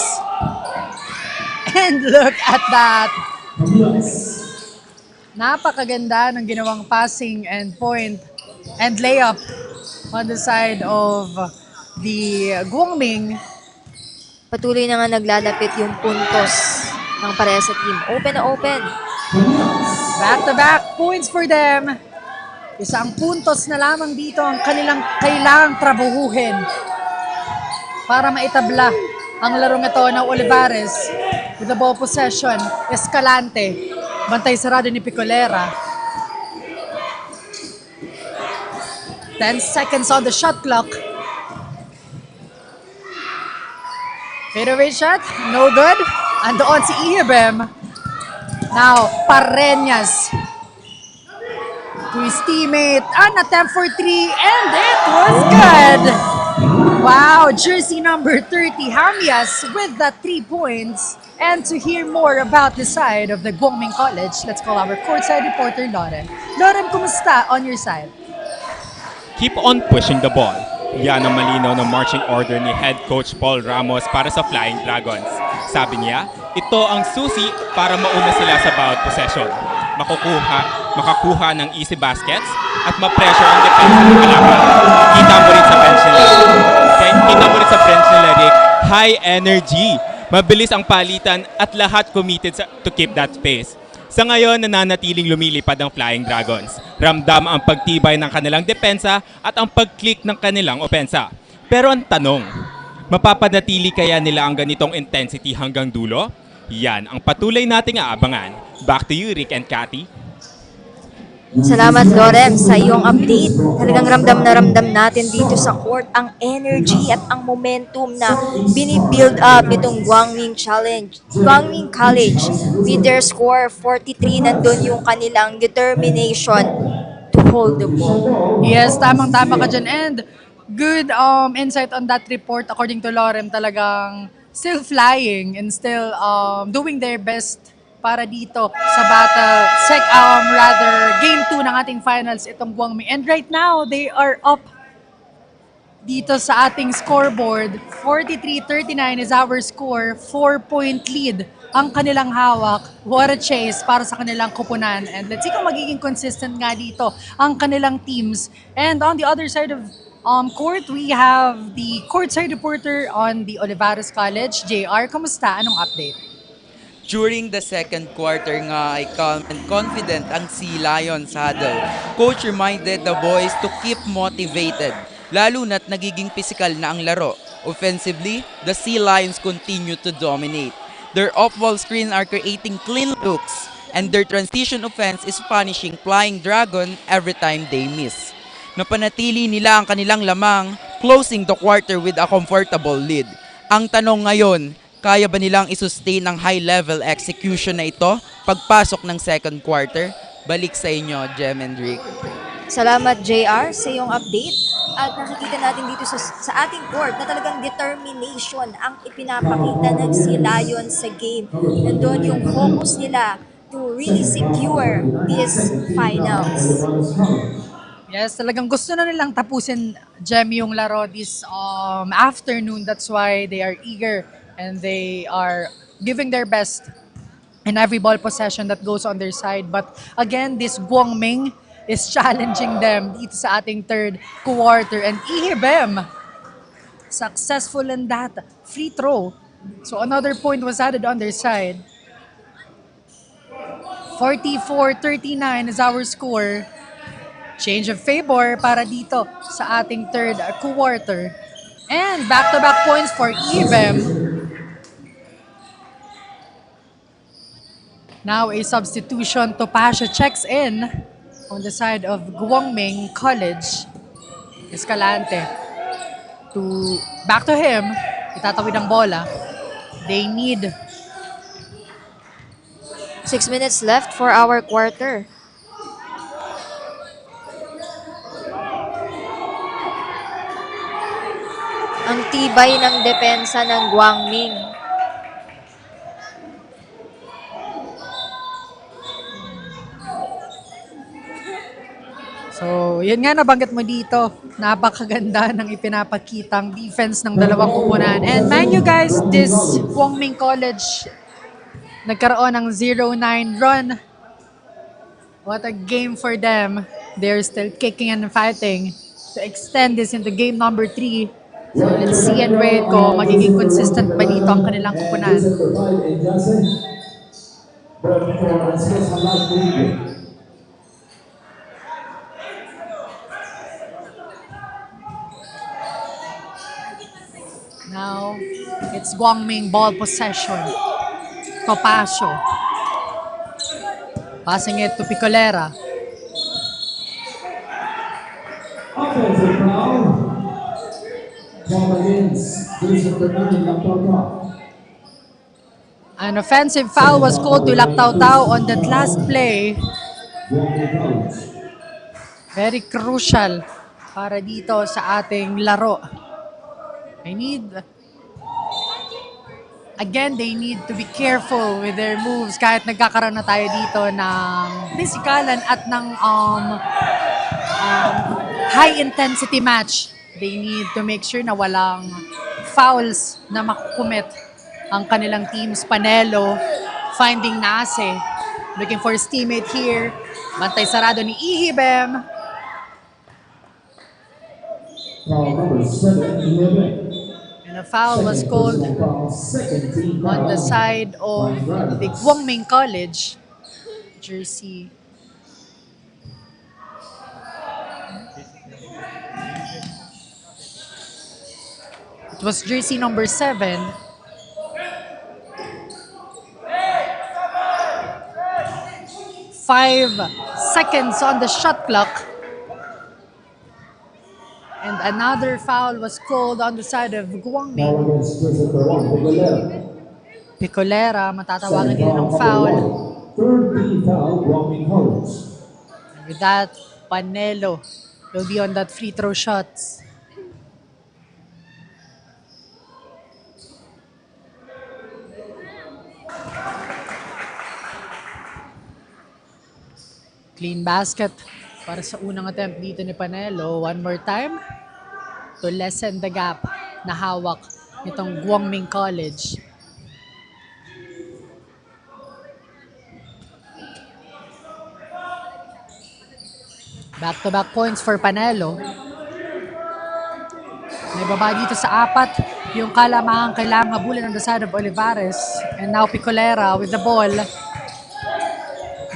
And look at that. Napakaganda ng ginawang passing and point and layup on the side of the Guangming. Patuloy na nga naglalapit yung puntos ng pareha sa team. Open na open. Back-to-back points for them. Isang puntos na lamang dito ang kanilang kailangang trabuhuhin para maitabla ang larong ito ng Olivarez with the ball possession. Escalante. Bantay sarado ni Picolera. 10 seconds on the shot clock. Fadeaway shot. No good. Andoon si Ihabem. Now, Pareñas. To his teammate. An attempt for 3. And it was good. Wow, jersey number 30, Hamias with the 3 points. And to hear more about the side of the Guangming College, let's call our courtside reporter, Lauren. Lauren, kumusta on your side? Keep on pushing the ball. Yan ang malinaw na marching order ni Head Coach Paul Ramos para sa Flying Dragons. Sabi niya, ito ang susi para mauna sila sa bawat possession. Makakuha ng easy baskets at ma-pressure ang defense ng kalaban. Kita mo rin sa bench nila, Rick, high energy. Mabilis ang palitan at lahat committed to keep that pace. Sa ngayon, nananatiling lumilipad ang Flying Dragons. Ramdam ang pagtibay ng kanilang depensa at ang pag-click ng kanilang opensa. Pero ang tanong, mapapanatili kaya nila ang ganitong intensity hanggang dulo? Yan ang patuloy nating aabangan. Back to you, Rick and Cathy. Salamat, Lorem, sa iyong update. Talagang ramdam na ramdam natin dito sa court ang energy at ang momentum na binibuild up nitong Guangming College. With their score 43, nandun yung kanilang determination to hold the ball. Yes, tamang-tama ka dyan. And good insight on that report. According to Lorem, talagang still flying and still doing their best para dito sa battle, game 2 ng ating finals, itong Guangming. And right now, they are up dito sa ating scoreboard. 43-39 is our score. 4-point lead ang kanilang hawak. What a chase para sa kanilang kupunan. And let's see kung magiging consistent nga dito ang kanilang teams. And on the other side of court, we have the courtside reporter on the Olivarez College. JR, kamusta? Anong update? During the second quarter nga ay calm and confident ang Sea Lions huddle. Coach reminded the boys to keep motivated, lalo na't nagiging physical na ang laro. Offensively, the Sea Lions continue to dominate. Their off-ball screen are creating clean looks, and their transition offense is punishing Flying Dragon every time they miss. Napanatili nila ang kanilang lamang closing the quarter with a comfortable lead. Ang tanong ngayon, kaya ba nilang isustain ang high-level execution na ito pagpasok ng second quarter? Balik sa inyo, Jem and Rick. Salamat JR sa iyong update at nakikita natin dito sa ating court na talagang determination ang ipinapakita ng Sea Lions sa game. Nandun yung focus nila to really secure these finals. Yes, talagang gusto na nilang tapusin, Jem, yung laro this afternoon. That's why they are eager and they are giving their best in every ball possession that goes on their side. But again, this Guangming is challenging them dito sa ating third quarter. And Ihibem, successful in that free throw. So another point was added on their side. 44-39 is our score. Change of favor para dito sa ating third quarter. And back-to-back points for Ihibem. Now a substitution. Topacio checks in on the side of Guangming College. Escalante. Back to him. Itatawid ang bola. They need 6 minutes left for our quarter. Ang tibay ng depensa ng Guangming. So, yun nga nabanggit mo dito. Napakaganda ng ipinapakitang defense ng dalawang kupunan. And mind you guys, this Guangming College nagkaroon ng 0-9 run. What a game for them. They're still kicking and fighting to extend this into game number 3. So let's see and rate ko magiging consistent ba dito ang kanilang kupunan. Now, it's Guangming ball possession. Topacio. Passing it to Picolera. Offensive foul. An offensive foul was called to Lactautau on that last play. Very crucial para dito sa ating laro. They need to be careful with their moves kahit nagkakaroon na tayo dito ng pisikalan at ng high-intensity match. They need to make sure na walang fouls na makukumit ang kanilang teams. Panelo, finding Nase, looking for his teammate here. Bantay sarado ni Ihibem. And a foul was called on the side of the Guangming College jersey. It was jersey number 7. 5 seconds on the shot clock. And another foul was called on the side of Guangming. Picolera, matatawagan din ng foul. Third foul, Guangming College. With that, Panelo will be on that free throw shots. Clean basket para sa unang attempt dito ni Panelo. One more time to lessen the gap na hawak nitong Guangming College. Back-to-back points for Panelo. May baba dito sa 4. Yung Kalamangan kailangan habulin on the side of Olivarez. And now Picolera with the ball.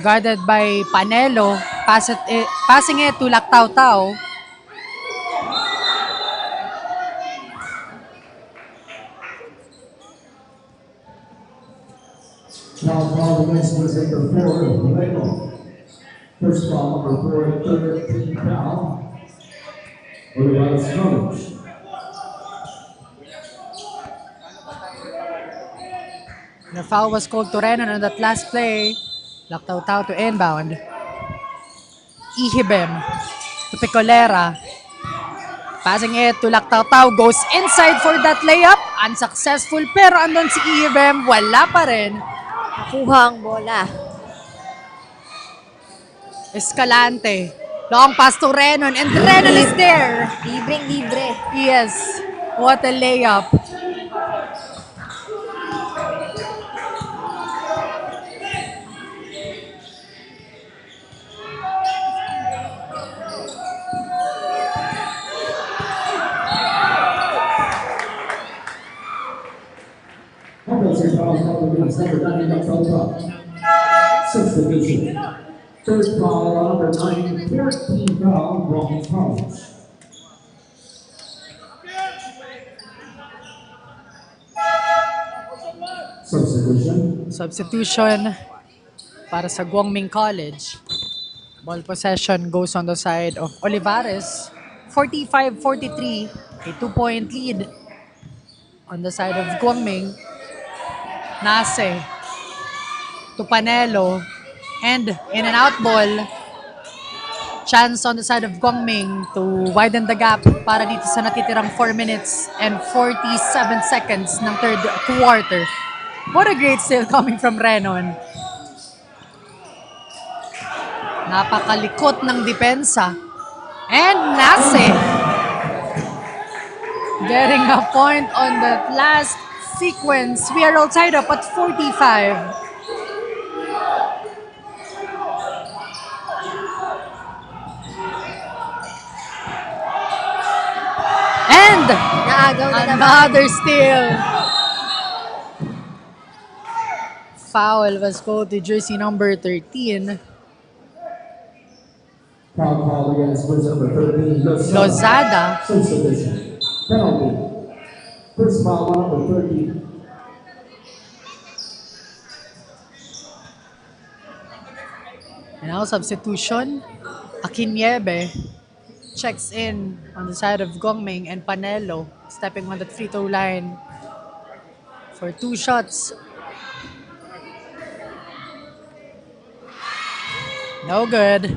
Guarded by Panelo. Passing it to Lactautau. Now foul against number 4, Moreno. First foul, number 4, 13 foul. Olivarez College. The foul was called to Renan on that last play. Laktaw-taw to inbound. Ihibem to Picolera. Passing it to Laktaw-taw. Goes inside for that layup. Unsuccessful pero andun si Ihibem. Wala pa rin. Nakuha ang bola. Escalante. Long pass to Renan and Renan is there. Libreng-libre. Yes. What a layup. Offensive foul called against number 9, Laktaw-taw. Substitution. Third foul on number 9, 14 foul, Molten Philippines. Substitution para sa Guangming College. Ball possession goes on the side of Olivarez. 45-43, a 2-point lead on the side of Guangming. Nase to Panelo and in and out ball. Chance on the side of Guangming to widen the gap para dito sa natitirang 4 minutes and 47 seconds ng third quarter. What a great steal coming from Renon. Napakalikot ng depensa. And Nase getting a point on that last sequence. We are all tied up at 45. And another steal. Foul was called to jersey number 13. Foul call against number 13, Lozada. Substitution. Penalty. First foul on number 13. And now substitution. Akinyebe checks in on the side of Guangming and Panelo stepping on the free throw line for 2 shots. No good.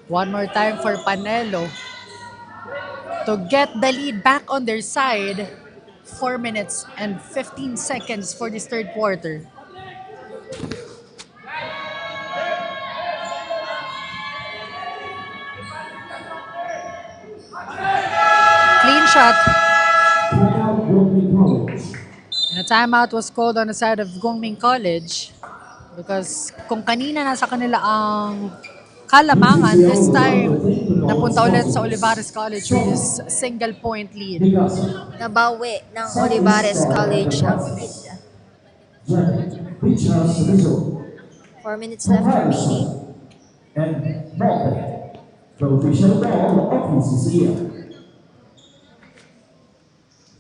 One more time for Panelo to get the lead back on their side. 4 minutes and 15 seconds for this third quarter. Clean shot. And a timeout was called on the side of Guangming College because kung kanina nasa kanila ang Kalamangan, this time napunta ulit sa Olivarez College with this single point lead. Nabawi ng Olivarez College ang lead. 4 minutes left remaining. And Molten, the official ball of UCCL.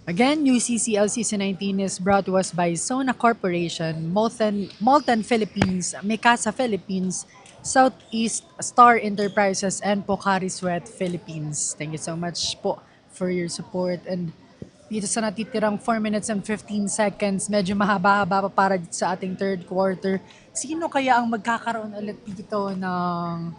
Again, UCCL Season 19 is brought to us by SONAK Corporation, Molten Philippines, Mikasa Philippines, Southeast Star Enterprises, and Pocari Sweat Philippines. Thank you so much po for your support. And dito sa natitirang 4 minutes and 15 seconds, medyo mahaba-haba pa para dito sa ating third quarter. Sino kaya ang magkakaroon ulit dito ng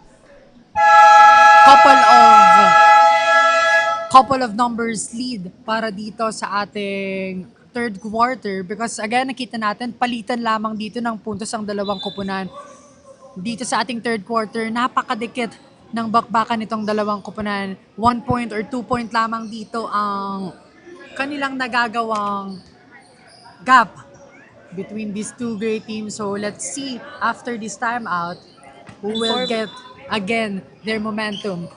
couple of numbers lead para dito sa ating third quarter? Because again, nakita natin, palitan lamang dito ng puntos ang dalawang koponan. Dito sa ating third quarter, napakadikit ng bakbakan nitong dalawang koponan. 1 point or 2 point lamang dito ang kanilang nagagawang gap between these two great teams. So let's see after this timeout who will get again their momentum.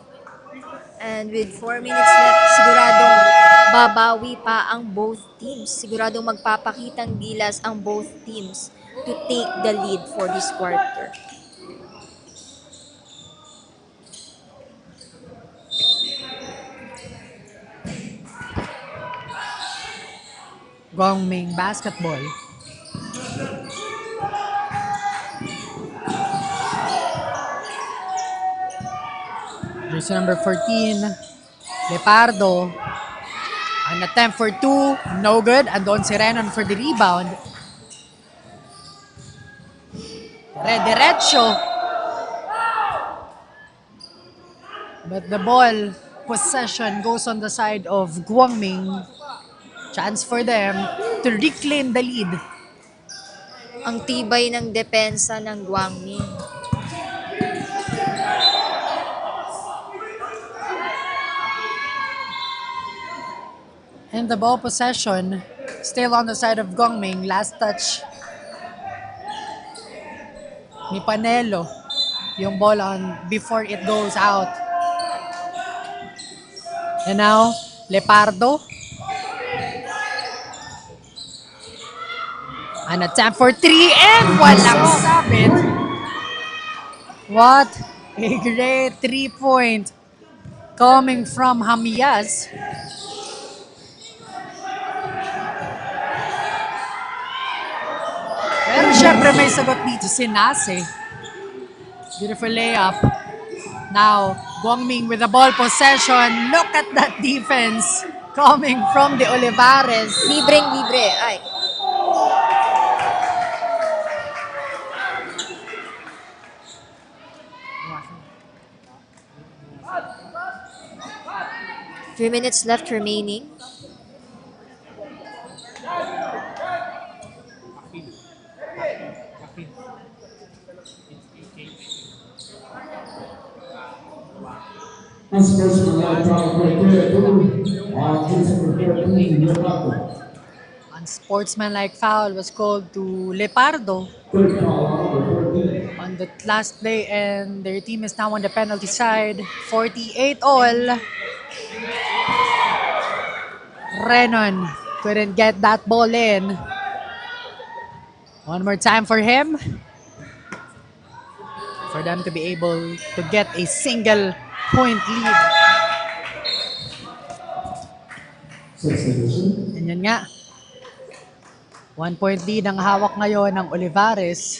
And with 4 minutes left, siguradong babawi pa ang both teams. Siguradong magpapakitang gilas ang both teams to take the lead for this quarter. Guangming basketball. Jersey number 14, Lepardo. An attempt for 2, no good. Andon si Renan for the rebound. Rediretso. But the ball possession goes on the side of Guangming. Chance for them to reclaim the lead. Ang tibay ng depensa ng Guangming. And the ball possession still on the side of Guangming. Last touch ni Panelo. Yung ball on before it goes out. And now, Lepardo. An attempt for 3 and walang sabit. What a great 3-point coming from Hamias. Pero syempre may sagot dito si Nase. Beautiful layup. Now, Guangming with the ball possession. Look at that defense coming from the Olivares. Libreng-libre. Ay. Few minutes left remaining. Unsportsmanlike foul was called to Lepardo on the last play, and their team is now on the penalty side. 48 all. Renon couldn't get that ball in. One more time for him. For them to be able to get a single point lead. And yun nga. 1 point lead ang hawak ngayon ng Olivares.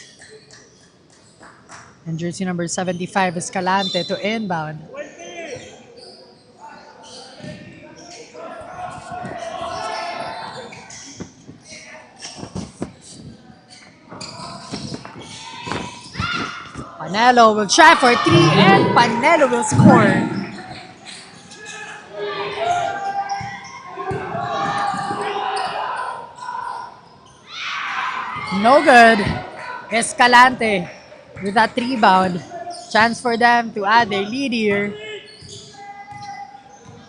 And jersey number 75 Escalante to inbound. Panelo will try for 3 and Panelo will score. No good. Escalante with that rebound. Chance for them to add their lead here.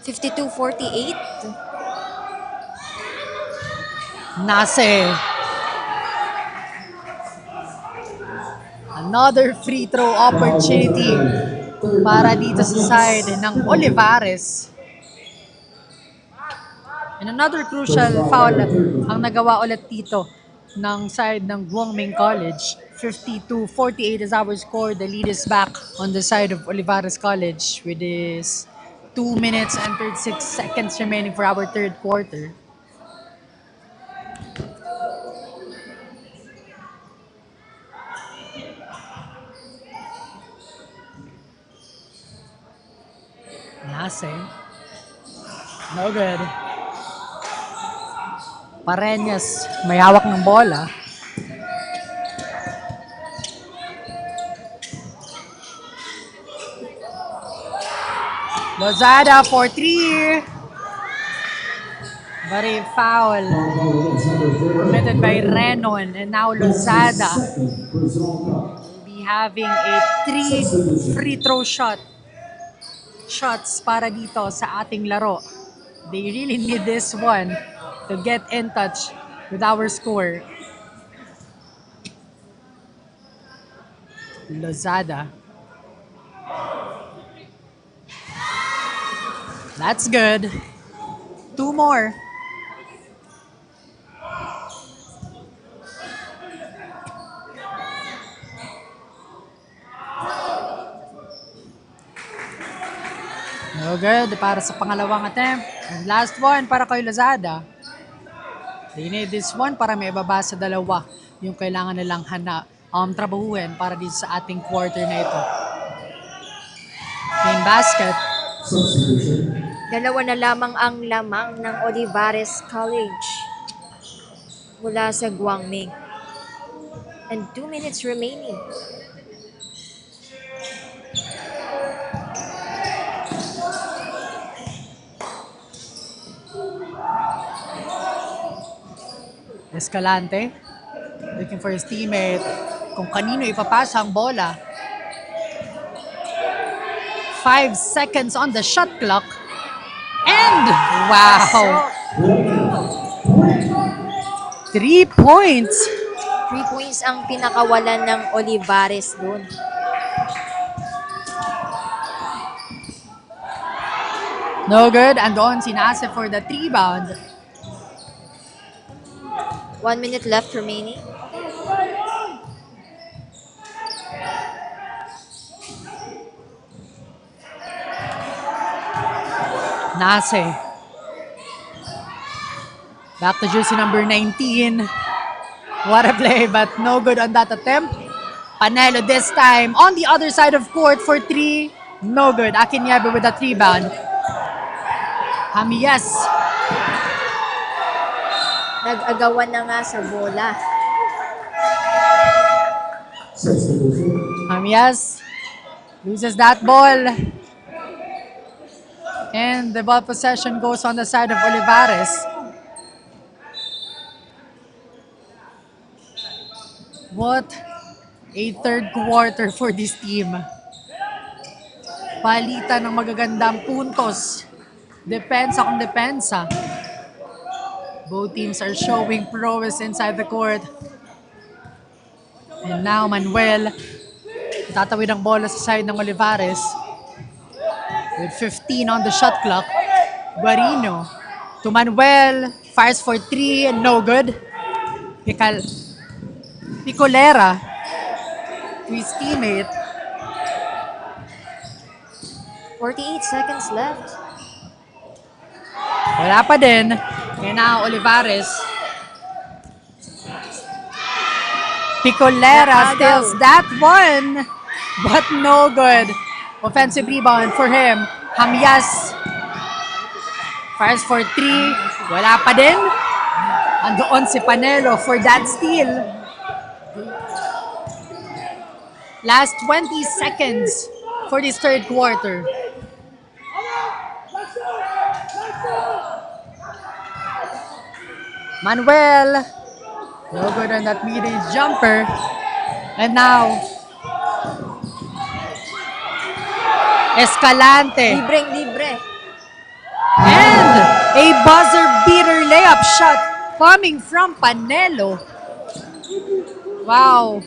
52-48. Nase. Another free throw opportunity para dito sa side ng Olivares. And another crucial foul ang nagawa ulit dito ng side ng Guangming College. 52-48 is our score. The lead is back on the side of Olivares College with this 2 minutes and 36 seconds remaining for our third quarter. Nase. No good. Pareñas may hawak ng bola. Lozada for 3. But a foul committed by Renon, and now Lozada will be having a 3 free throw shots para dito sa ating laro. They really need this one to get in touch with our score. Lozada. That's good. 2 more. No good para sa pangalawang attempt. And last one para kay Lozada. They need this one para may ibaba sa dalawa yung kailangan nilang trabahuin para dito sa ating quarter na ito. Main basket. Dalawa na lamang ang lamang ng Olivares College mula sa Guangming. and 2 minutes remaining. Escalante, looking for his teammate, kung kanino ipapasa ang bola. 5 seconds on the shot clock. And, wow! 3 points! 3 points ang pinakawalan ng Olivarez doon. No good, and doon si SESE for the rebound. 1 minute left remaining. SESE. Back to jersey number 19. What a play, but no good on that attempt. Panelo this time on the other side of court for 3. No good. Akinyebe with that rebound. Hamiyas. Nag-agawan na nga sa bola. Hamiyas loses that ball. And the ball possession goes on the side of Olivarez. What a third quarter for this team. Palitan ng magagandang puntos. Depensa kung depensa. Both teams are showing prowess inside the court. And now Manuel, tatawid ang bola sa side ng Olivarez. With 15 on the shot clock. Guarino to Manuel. Fires for 3 and no good. Picolera to his teammate. 48 seconds left. Wala pa din. Kaya na Olivarez. Picolera steals that one. But no good. Offensive rebound for him. Hamiyas. Fires for 3. Wala pa din. Andoon si Panelo for that steal. Last 20 seconds for this third quarter. Manuel. No good on that mid-range jumper. And now, Escalante. Libreng-libre. And a buzzer beater layup shot coming from Panelo. Wow.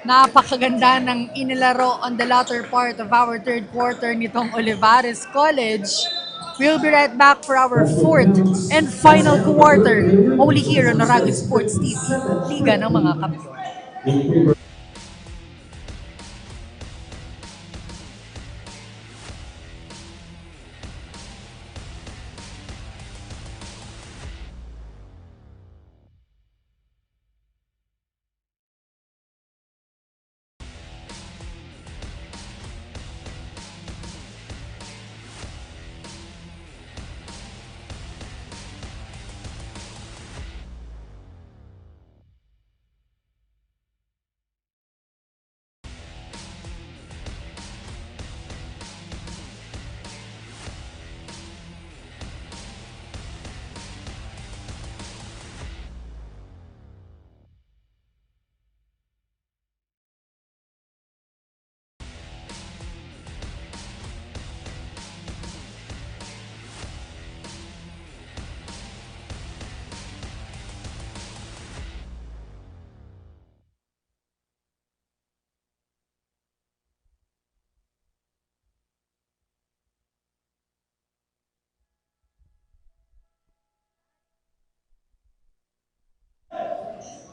Napakaganda ng inilaro on the latter part of our third quarter nitong Olivarez College. We'll be right back for our fourth and final quarter. Only here on Aragon Sports TV, Liga ng mga Kampiyon.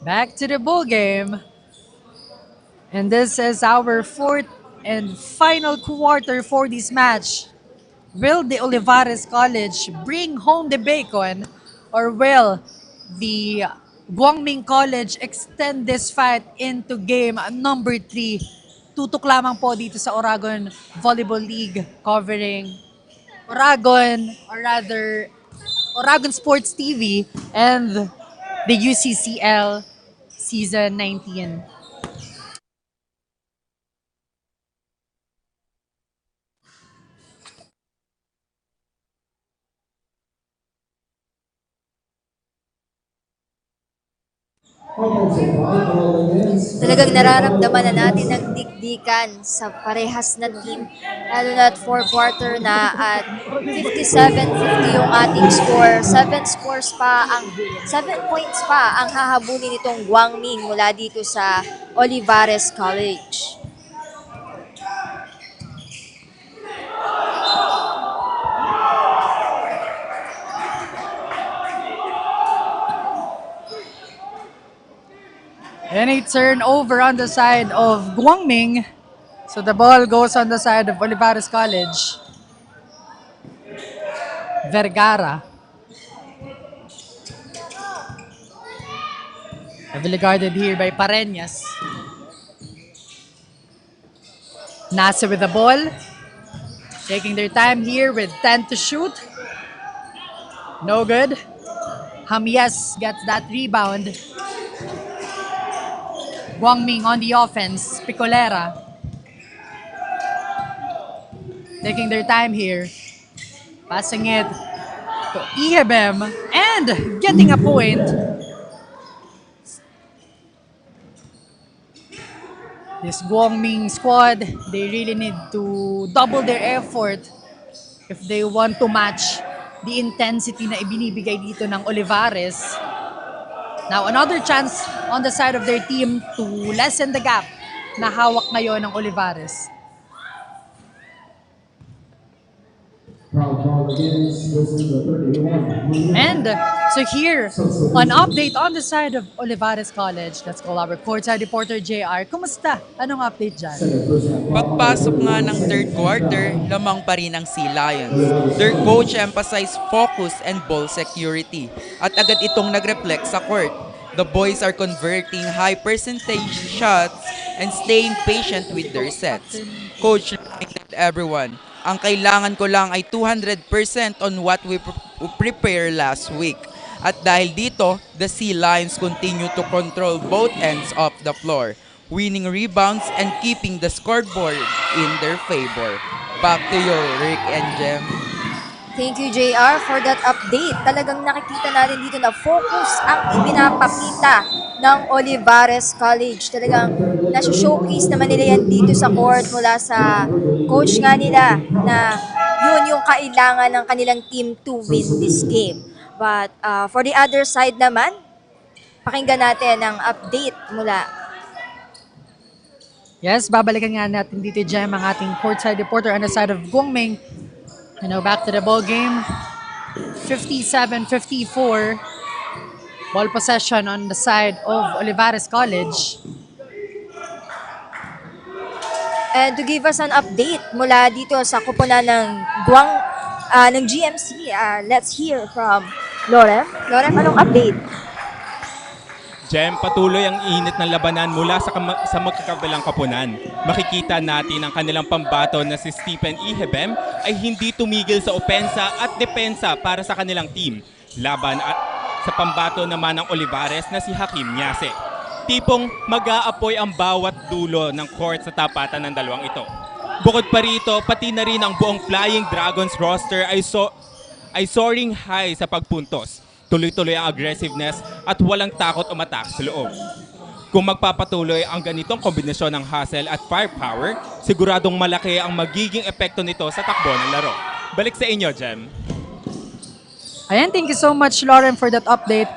Back to the bowl game. And this is our fourth and final quarter for this match. Will the Olivarez College bring home the bacon, or will the Guangming College extend this fight into game number 3? Tutok lamang po dito sa Oragon Volleyball League covering Oragon, or rather Oragon Sports TV and the UCCL Season 19. Talagang nararamdaman na natin ang dikdikan sa parehas na team. Lalo na at 4 quarter na at 57-50 yung ating score. 7 points pa ang hahabulin nitong Guangming mula dito sa Olivarez College. And a turnover on the side of Guangming. So the ball goes on the side of Olivarez College. Vergara. Heavily guarded here by Pareñas. Nasa with the ball. Taking their time here with 10 to shoot. No good. Jamies gets that rebound. Guangming on the offense. Picolera. Taking their time here. Passing it to Ihebem and getting a point. This Guangming squad, they really need to double their effort if they want to match the intensity na ibinibigay dito ng Olivarez. Now, another chance on the side of their team to lessen the gap na hawak ngayon ng Olivarez. And so here, an update on the side of Olivarez College. Let's call our courtside reporter JR. Kumusta? Anong update dyan? Pagpasok nga ng third quarter, lamang pa rin ang Sea Lions. Their coach emphasized focus and ball security at agad itong nag-reflect sa court. The boys are converting high percentage shots and staying patient with their sets. Coach reminded everyone, ang kailangan ko lang ay 200% on what we prepare last week. At dahil dito, the Sea Lions continue to control both ends of the floor, winning rebounds and keeping the scoreboard in their favor. Back to you, Rick and Jem. Thank you, JR, for that update. Talagang nakikita natin dito na focus ang ipinapakita ng Olivarez College. Talagang nasa-showcase naman nila yan dito sa court mula sa coach nga nila na yun yung kailangan ng kanilang team to win this game. But for the other side naman, pakinggan natin ang update mula. Yes, babalikan nga natin dito, Jem, ang ating courtside reporter on the side of Guangming. Back to the ball game. 57-54. Ball possession on the side of Olivarez College. And to give us an update mula dito sa kupunan ng ng GMC, let's hear from Lorem. Lorem, anong update? Jem, patuloy ang init ng labanan mula sa magkakabilang kapunan. Makikita natin ang kanilang pambato na si Stephen Ihebem ay hindi tumigil sa opensa at depensa para sa kanilang team. Laban at sa pambato naman ng Olivarez na si Hakim Nyase. Tipong mag-aapoy ang bawat dulo ng court sa tapatan ng dalawang ito. Bukod pa rito, pati na rin ang buong Flying Dragons roster ay soaring high sa pagpuntos. Tuloy-tuloy ang aggressiveness at walang takot umatak sa loob. Kung magpapatuloy ang ganitong kombinasyon ng hustle at firepower, siguradong malaki ang magiging epekto nito sa takbo ng laro. Balik sa inyo, Jem. Ayan, thank you so much, Lauren, for that update.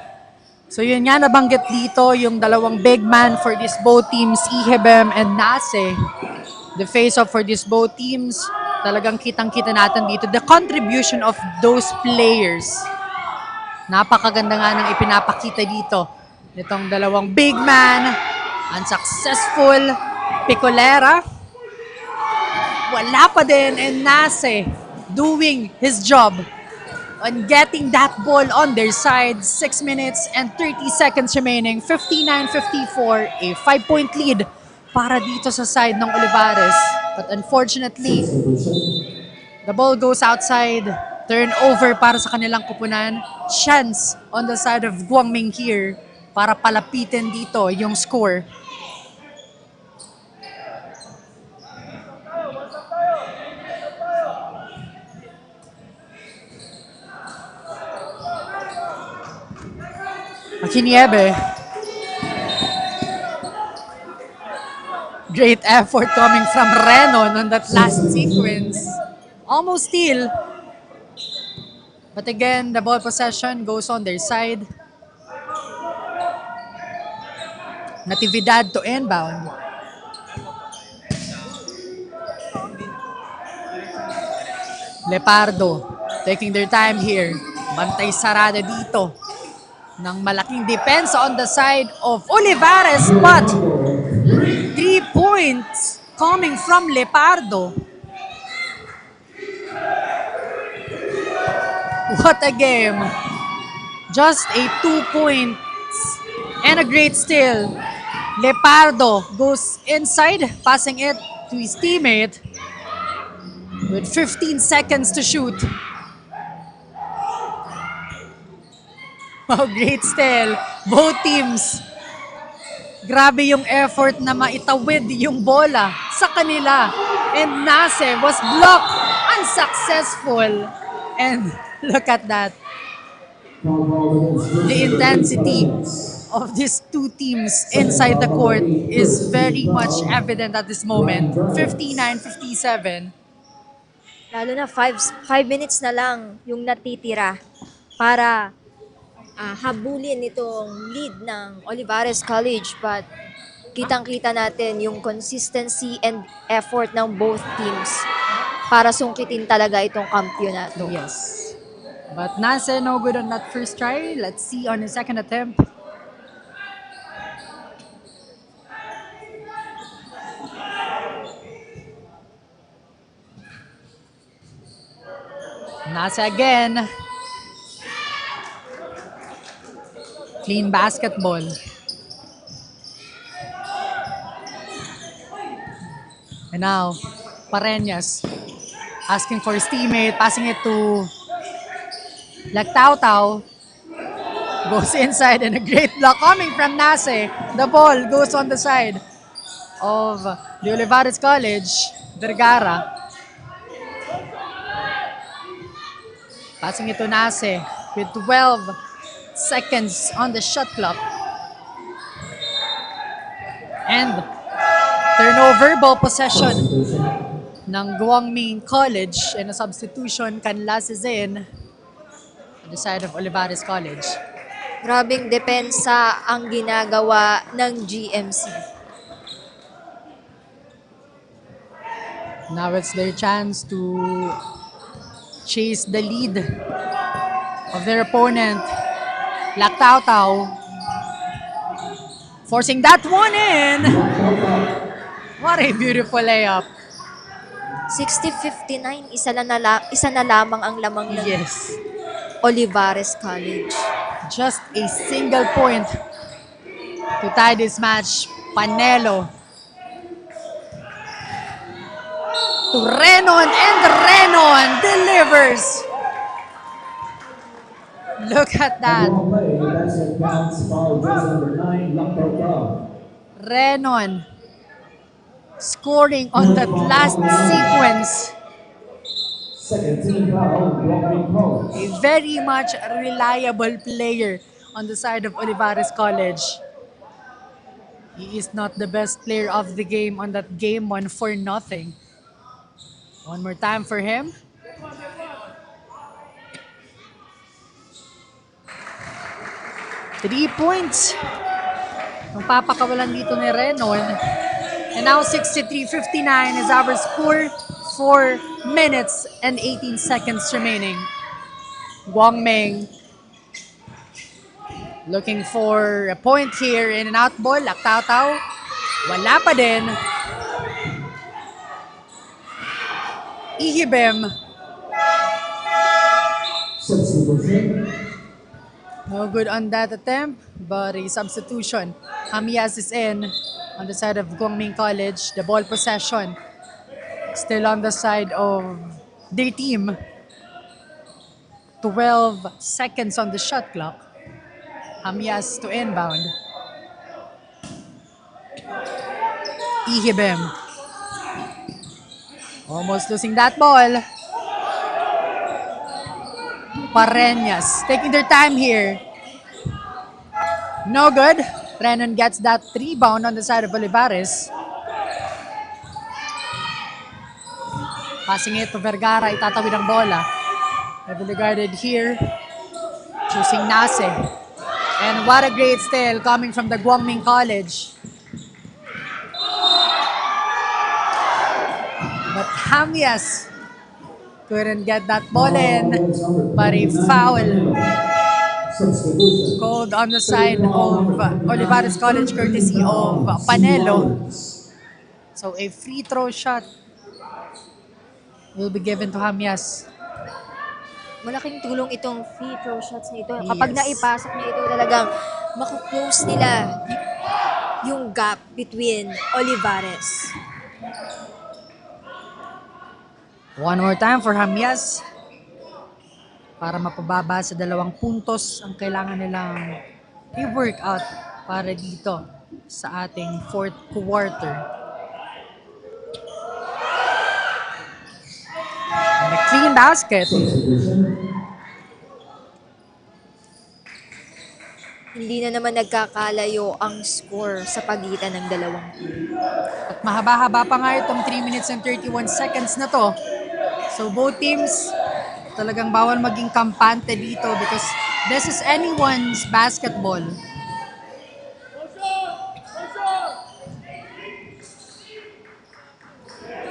So yun nga, nabanggit dito yung dalawang big man for these both teams, Ihebem and Nase. The face-off for these both teams, talagang kitang-kita natin dito. The contribution of those players. Napakaganda nga ng ipinapakita dito. Itong dalawang big man, unsuccessful, Picolera. Wala pa din, and Nase doing his job on getting that ball on their side. 6 minutes and 30 seconds remaining. 59-54, a 5-point lead para dito sa side ng Olivarez. But unfortunately, the ball goes outside. Turnover para sa kanilang kupunan. Chance on the side of Guangming here para palapitin dito yung score. Akiniebe. Great effort coming from Renon on that last sequence. Almost steal. But again, the ball possession goes on their side. Natividad to inbound. Lepardo taking their time here. Bantay sarada dito ng malaking depensa on the side of Olivarez, but 3 points coming from Lepardo. What a game. Just a 2 points and a great steal. Lepardo goes inside, passing it to his teammate with 15 seconds to shoot. Wow, great steal. Both teams. Grabe yung effort na maitawid yung bola sa kanila. And Nase was blocked. Unsuccessful. And look at that. The intensity of these two teams inside the court is very much evident at this moment. 59-57. Lalo na 5 minutes na lang yung natitira para habulin itong lead ng Olivarez College, but kitang-kita natin yung consistency and effort ng both teams para sungkitin talaga itong kampyonato. Yes. But Nase no good on that first try. Let's see on his second attempt. Nase again. Clean basketball. And now, Pareñas asking for his teammate, passing it to Lactautau. Goes inside and a great block coming from Nase. The ball goes on the side of the Olivarez College. Vergara. Passing it to Nase with 12 seconds on the shot clock. And turnover, ball possession ng Guangming College, and a substitution Canlas is in on the side of Olivarez College. Grabing depensa ang ginagawa ng GMC. Now it's their chance to chase the lead of their opponent. Lactautau forcing that one in. What a beautiful layup. 60-59, isa na lamang ang lamang ng Olivarez College. Just a single point to tie this match. Panelo to Renon, and Renon delivers. Look at that. Renon scoring on that last sequence. A very much reliable player on the side of Olivarez College. He is not the best player of the game on that game one for nothing. One more time for him. Three points. Ang papakawalan dito ni Renon. And now 63-59 is our score. 4 minutes and 18 seconds remaining. Guangming looking for a point here in an out ball. Lactautau. Wala pa din. Ihibem. No good on that attempt, but a substitution. Hamias is in on the side of Guangming College. The ball possession still on the side of their team. 12 seconds on the shot clock. Hamias to inbound. Ihibem. Almost losing that ball. Pareñas taking their time here. No good. Renon gets that rebound on the side of Olivarez. Passing it to Vergara, itatawid ang bola. Heavily guarded here. Choosing Nase. And what a great steal coming from the Guangming College. But Hamias couldn't get that ball in, but a foul called on the side of Olivarez College courtesy of Panelo. So a free throw shot will be given to Hamias. Malaking tulong itong free throw shots na ito. Kapag naipasok niya ito, talagang makuklose nila yung gap between Olivarez. One more time for Hamias. Para mapababa sa 2 puntos ang kailangan nilang i-work out para dito sa ating 4th quarter. And a clean basket. Hindi na naman nagkakalayo ang score sa pagitan ng dalawang team. At mahaba-haba pa nga itong 3 minutes and 31 seconds na to. So both teams talagang bawal maging kampante dito because this is anyone's basketball.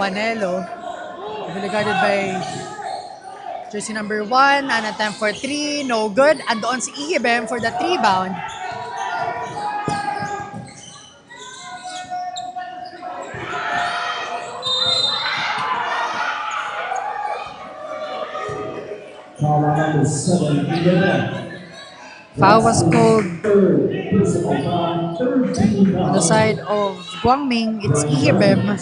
Panelo, heavily guarded by jersey number 1, an attempt for 3, no good. And doon si Ihibem for that rebound. Foul was called on the side of Guangming. It's Ihibem.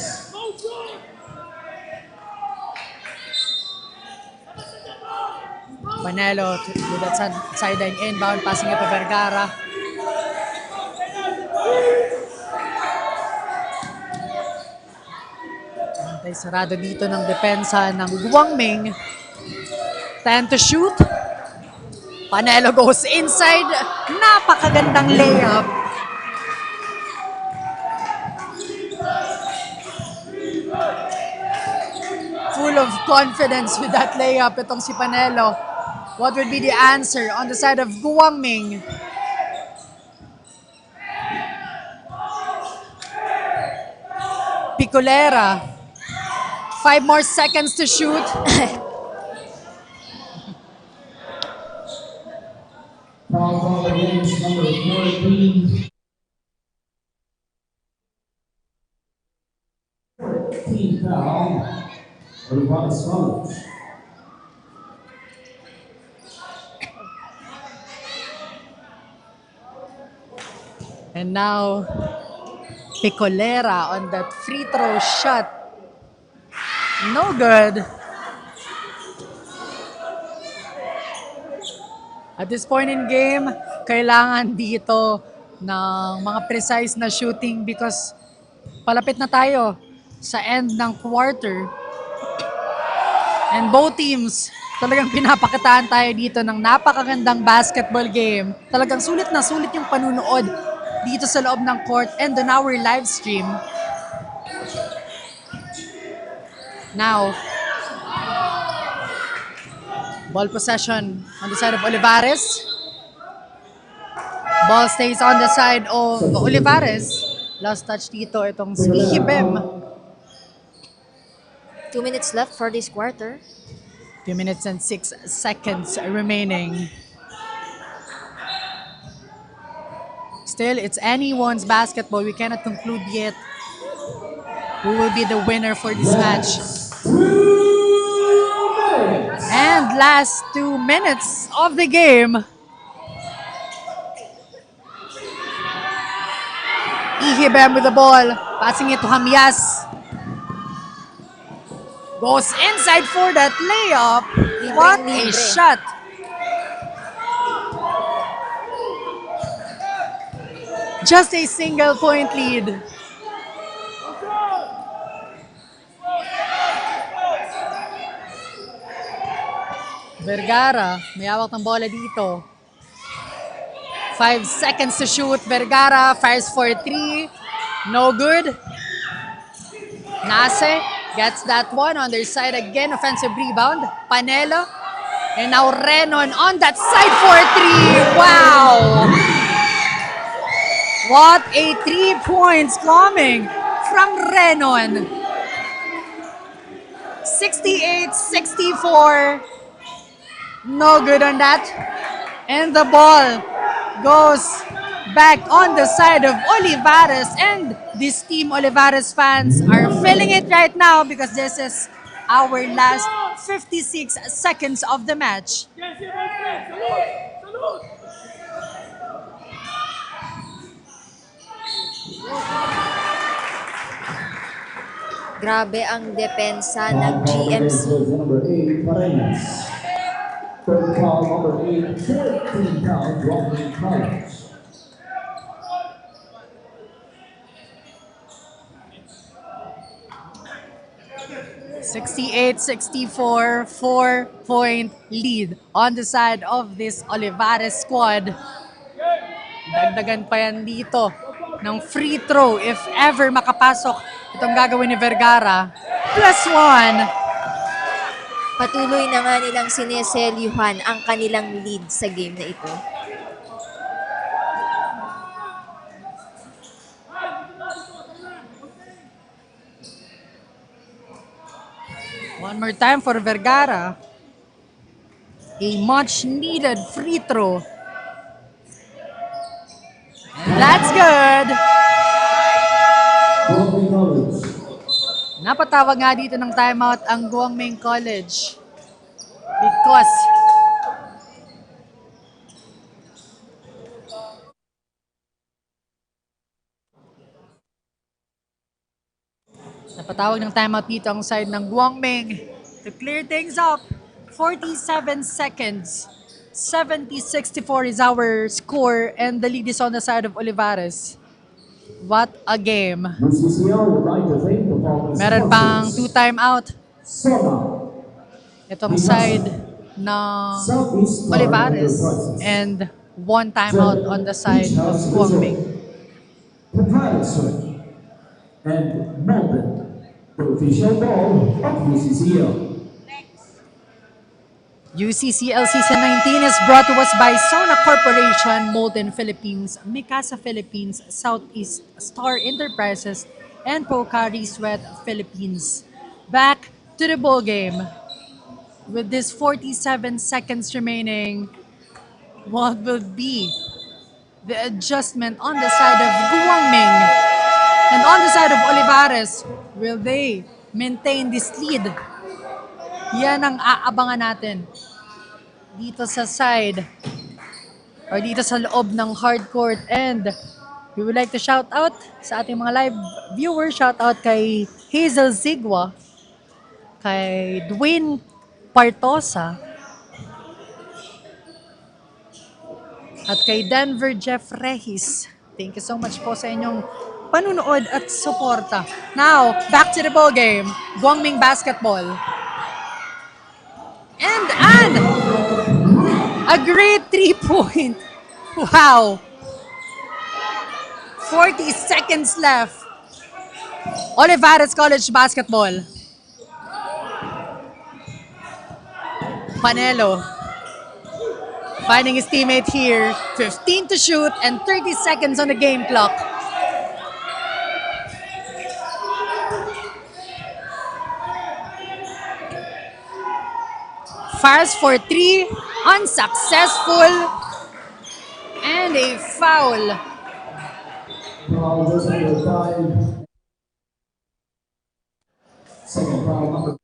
Panelo with that sideline inbound, passing it to Vergara. Antay sarado dito ng depensa ng Guangming. 10 to shoot. Panelo goes inside. Napakagandang layup. Full of confidence with that layup itong si Panelo. What would be the answer on the side of Guangming? Picolera. 5 more seconds to shoot. Foul against number 14. Team foul. Olivarez College. And now, Picolera on that free throw shot. No good. At this point in game, kailangan dito ng mga precise na shooting because palapit na tayo sa end ng quarter. And both teams, talagang pinapakitaan tayo dito ng napakagandang basketball game. Talagang sulit na sulit yung panunood dito sa loob ng court and on our live stream. Now, ball possession on the side of Olivarez. Ball stays on the side of Olivarez. Last touch dito itong si Ihibem. 2 minutes left for this quarter. 2 minutes and 6 seconds remaining. Still, it's anyone's basketball. We cannot conclude yet who will be the winner for this match. And last 2 minutes of the game. Ihibem with the ball. Passing it to Hamias. Goes inside for that layup. What a shot. Just a single point lead. Vergara, may hawak ng bola dito. 5 seconds to shoot. Vergara fires for 3. No good. Nase gets that one on their side again. Offensive rebound. Panelo. And now Renon on that side for 3. Wow! What a 3 points coming from Renon. 68-64. No good on that. And the ball goes back on the side of Olivarez. And this team Olivarez fans are feeling it right now because this is our last 56 seconds of the match. Grabe ang depensa ng GMC. Number 8, Pareñas. Third foul, number 8, 14 foul, Guang College. 68-64, 4-point lead on the side of this Olivarez squad. Dagdagan pa yan dito ng free throw if ever makapasok itong gagawin ni Vergara. +1. Patuloy na nga nilang sineselyuhan ang kanilang lead sa game na ito. One more time for Vergara. A much needed free throw. And that's good. Napatawag nga dito ng timeout ang Guangming College because napatawag ng timeout dito ang side ng Guangming to clear things up. 47 seconds. 70-64 is our score and the lead is on the side of Olivarez. What a game. Meron pang 2 timeout. Itong side ng Olivarez and 1 timeout on the side of Guangming. And Molten, the official ball of UCCL. UCCL Season 19 is brought to us by SONAK Corporation, Molten Philippines, Mikasa Philippines, Southeast Star Enterprises, and Pocari Sweat Philippines. Back to the ball game. With this 47 seconds remaining, what will be the adjustment on the side of Guangming? And on the side of Olivarez, will they maintain this lead? Yan ang aabangan natin dito sa side or dito sa loob ng hard court. And we would like to shout out sa ating mga live viewers. Shout out kay Hazel Zigwa, kay Dwayne Partosa, at kay Denver Jeff Regis. Thank you so much po sa inyong panunood at suporta. Now, back to the ball game. Guangming basketball. And a great 3-point. Wow. 40 seconds left. Olivarez College basketball. Panelo finding his teammate here. 15 to shoot and 30 seconds on the game clock. Fires for 3, unsuccessful, and a foul. Second foul, number.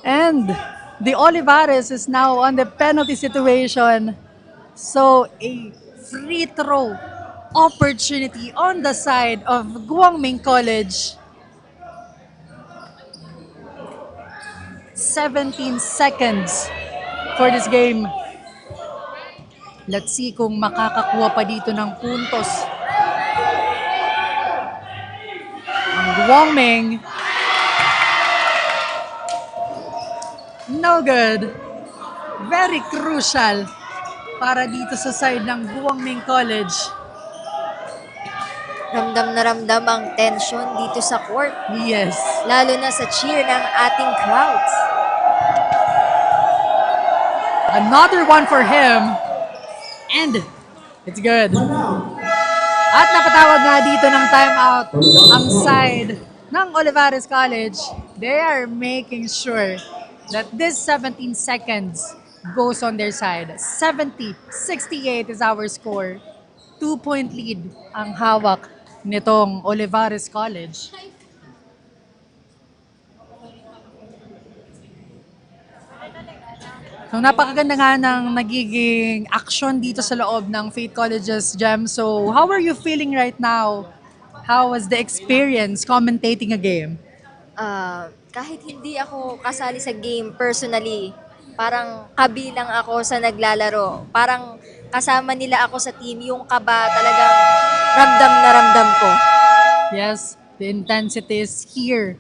And the Olivarez is now on the penalty situation. So a free throw opportunity on the side of Guangming College. 17 seconds for this game. Let's see kung makakakuha pa dito ng puntos ang Guangming. No good. Very crucial para dito sa side ng Guangming College. Ramdam na ramdam ang tension dito sa court. Yes. Lalo na sa cheer ng ating crowds. Another one for him. And it's good. At napatawag nga dito ng timeout ang side ng Olivarez College. They are making sure that this 17 seconds goes on their side. 70-68 is our score. 2-point lead ang hawak nitong Olivarez College. So napakaganda nga ng nagiging action dito sa loob ng Faith College's Gem. So how are you feeling right now? How was the experience commentating a game? Kahit hindi ako kasali sa game personally, parang kabilang ako sa naglalaro. Parang kasama nila ako sa team. Yung kaba talagang ramdam na ramdam ko. Yes, the intensity is here.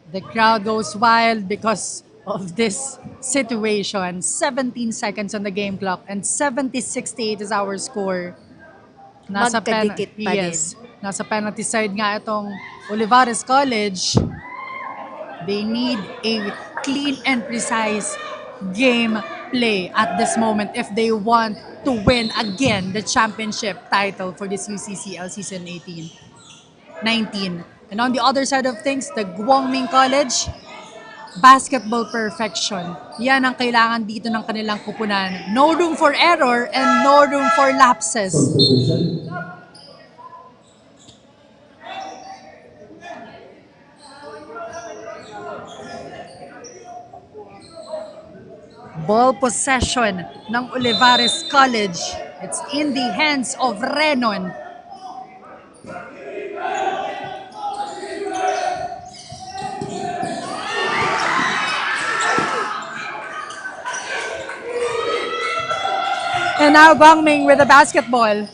The crowd goes wild because of this situation. 17 seconds on the game clock and 70-68 is our score. Magkadikit pa din. Yes, nasa penalty side nga itong Olivarez College. They need a clean and precise game play at this moment if they want to win again the championship title for this UCCL season 18-19. And on the other side of things, the GUANG College, basketball perfection. Yan ang kailangan dito ng kanilang kupunan. No room for error and no room for lapses. Ball possession ng Olivarez College. It's in the hands of Renon. And now Guangming with the basketball.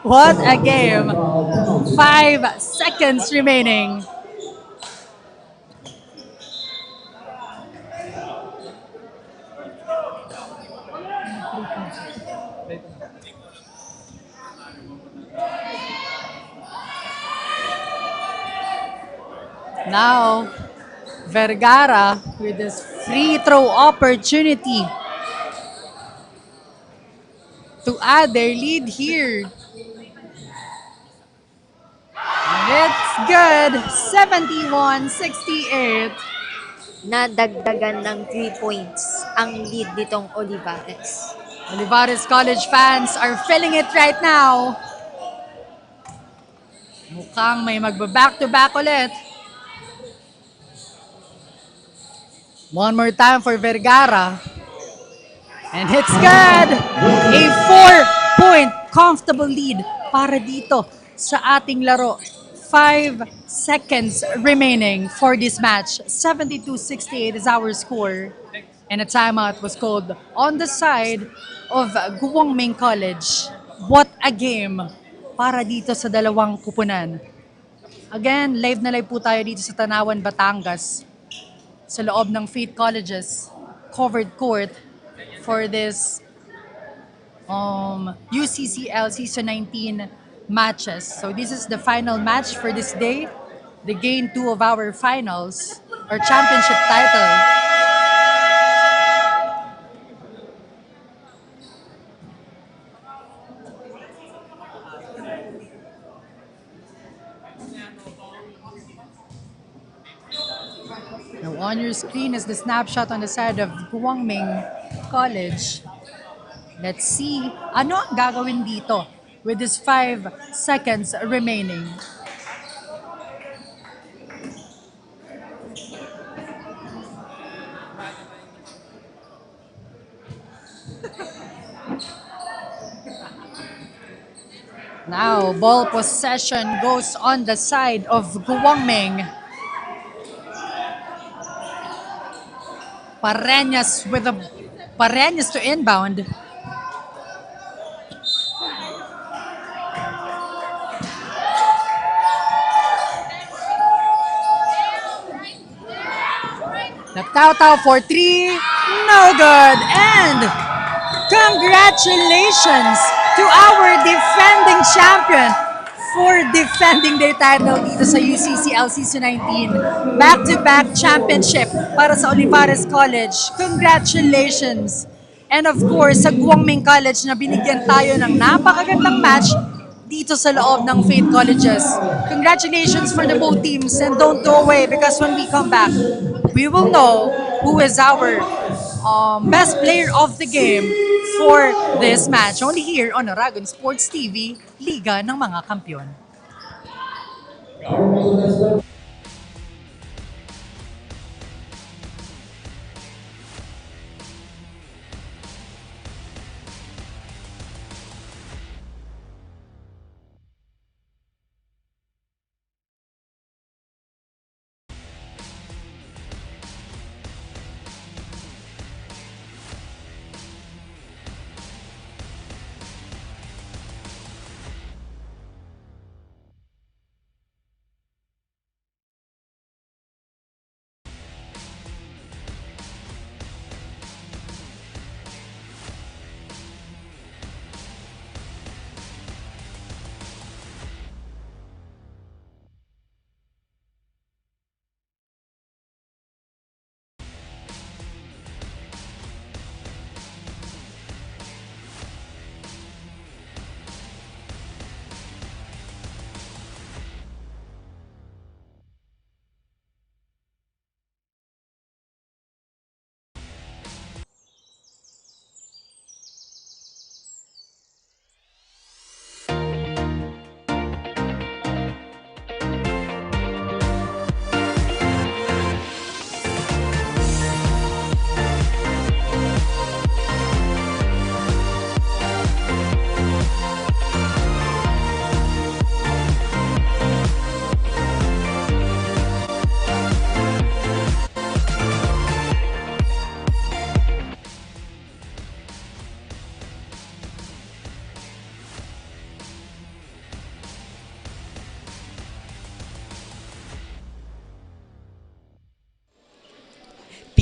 What a game. 5 seconds remaining. Now, Vergara with this free throw opportunity to add their lead here. It's good. 71-68. Nadagdagan ng 3 points ang lead nitong Olivarez. Olivarez College fans are feeling it right now. Mukhang may magba-back-to-back ulit. One more time for Vergara. And it's good! A 4-point comfortable lead para dito sa ating laro. 5 seconds remaining for this match. 72-68 is our score. And a timeout was called on the side of Guangming College. What a game para dito sa dalawang kupunan. Again, live na live po tayo dito sa Tanawan, Batangas, sa loob ng Faith College's covered court for this UCCL Season 19 matches. So this is the final match for this day, the game 2 of our finals, or championship title. Now on your screen is the snapshot on the side of Guangming College. Let's see ano ang gagawin dito with this 5 seconds remaining. Now, ball possession goes on the side of Guangming. Pareñas with a Pareñas to inbound. Tao for three, no good. And congratulations to our defending champion for defending their title dito sa UCCL Season 19. Back-to-back championship para sa Olivarez College. Congratulations! And of course, sa Guangming College na binigyan tayo ng napakagandang match dito sa loob ng Faith Colleges. Congratulations for the both teams and don't go away because when we come back, we will know who is our best player of the game for this match. Only here on Aragon Sports TV, Liga ng mga Kampiyon.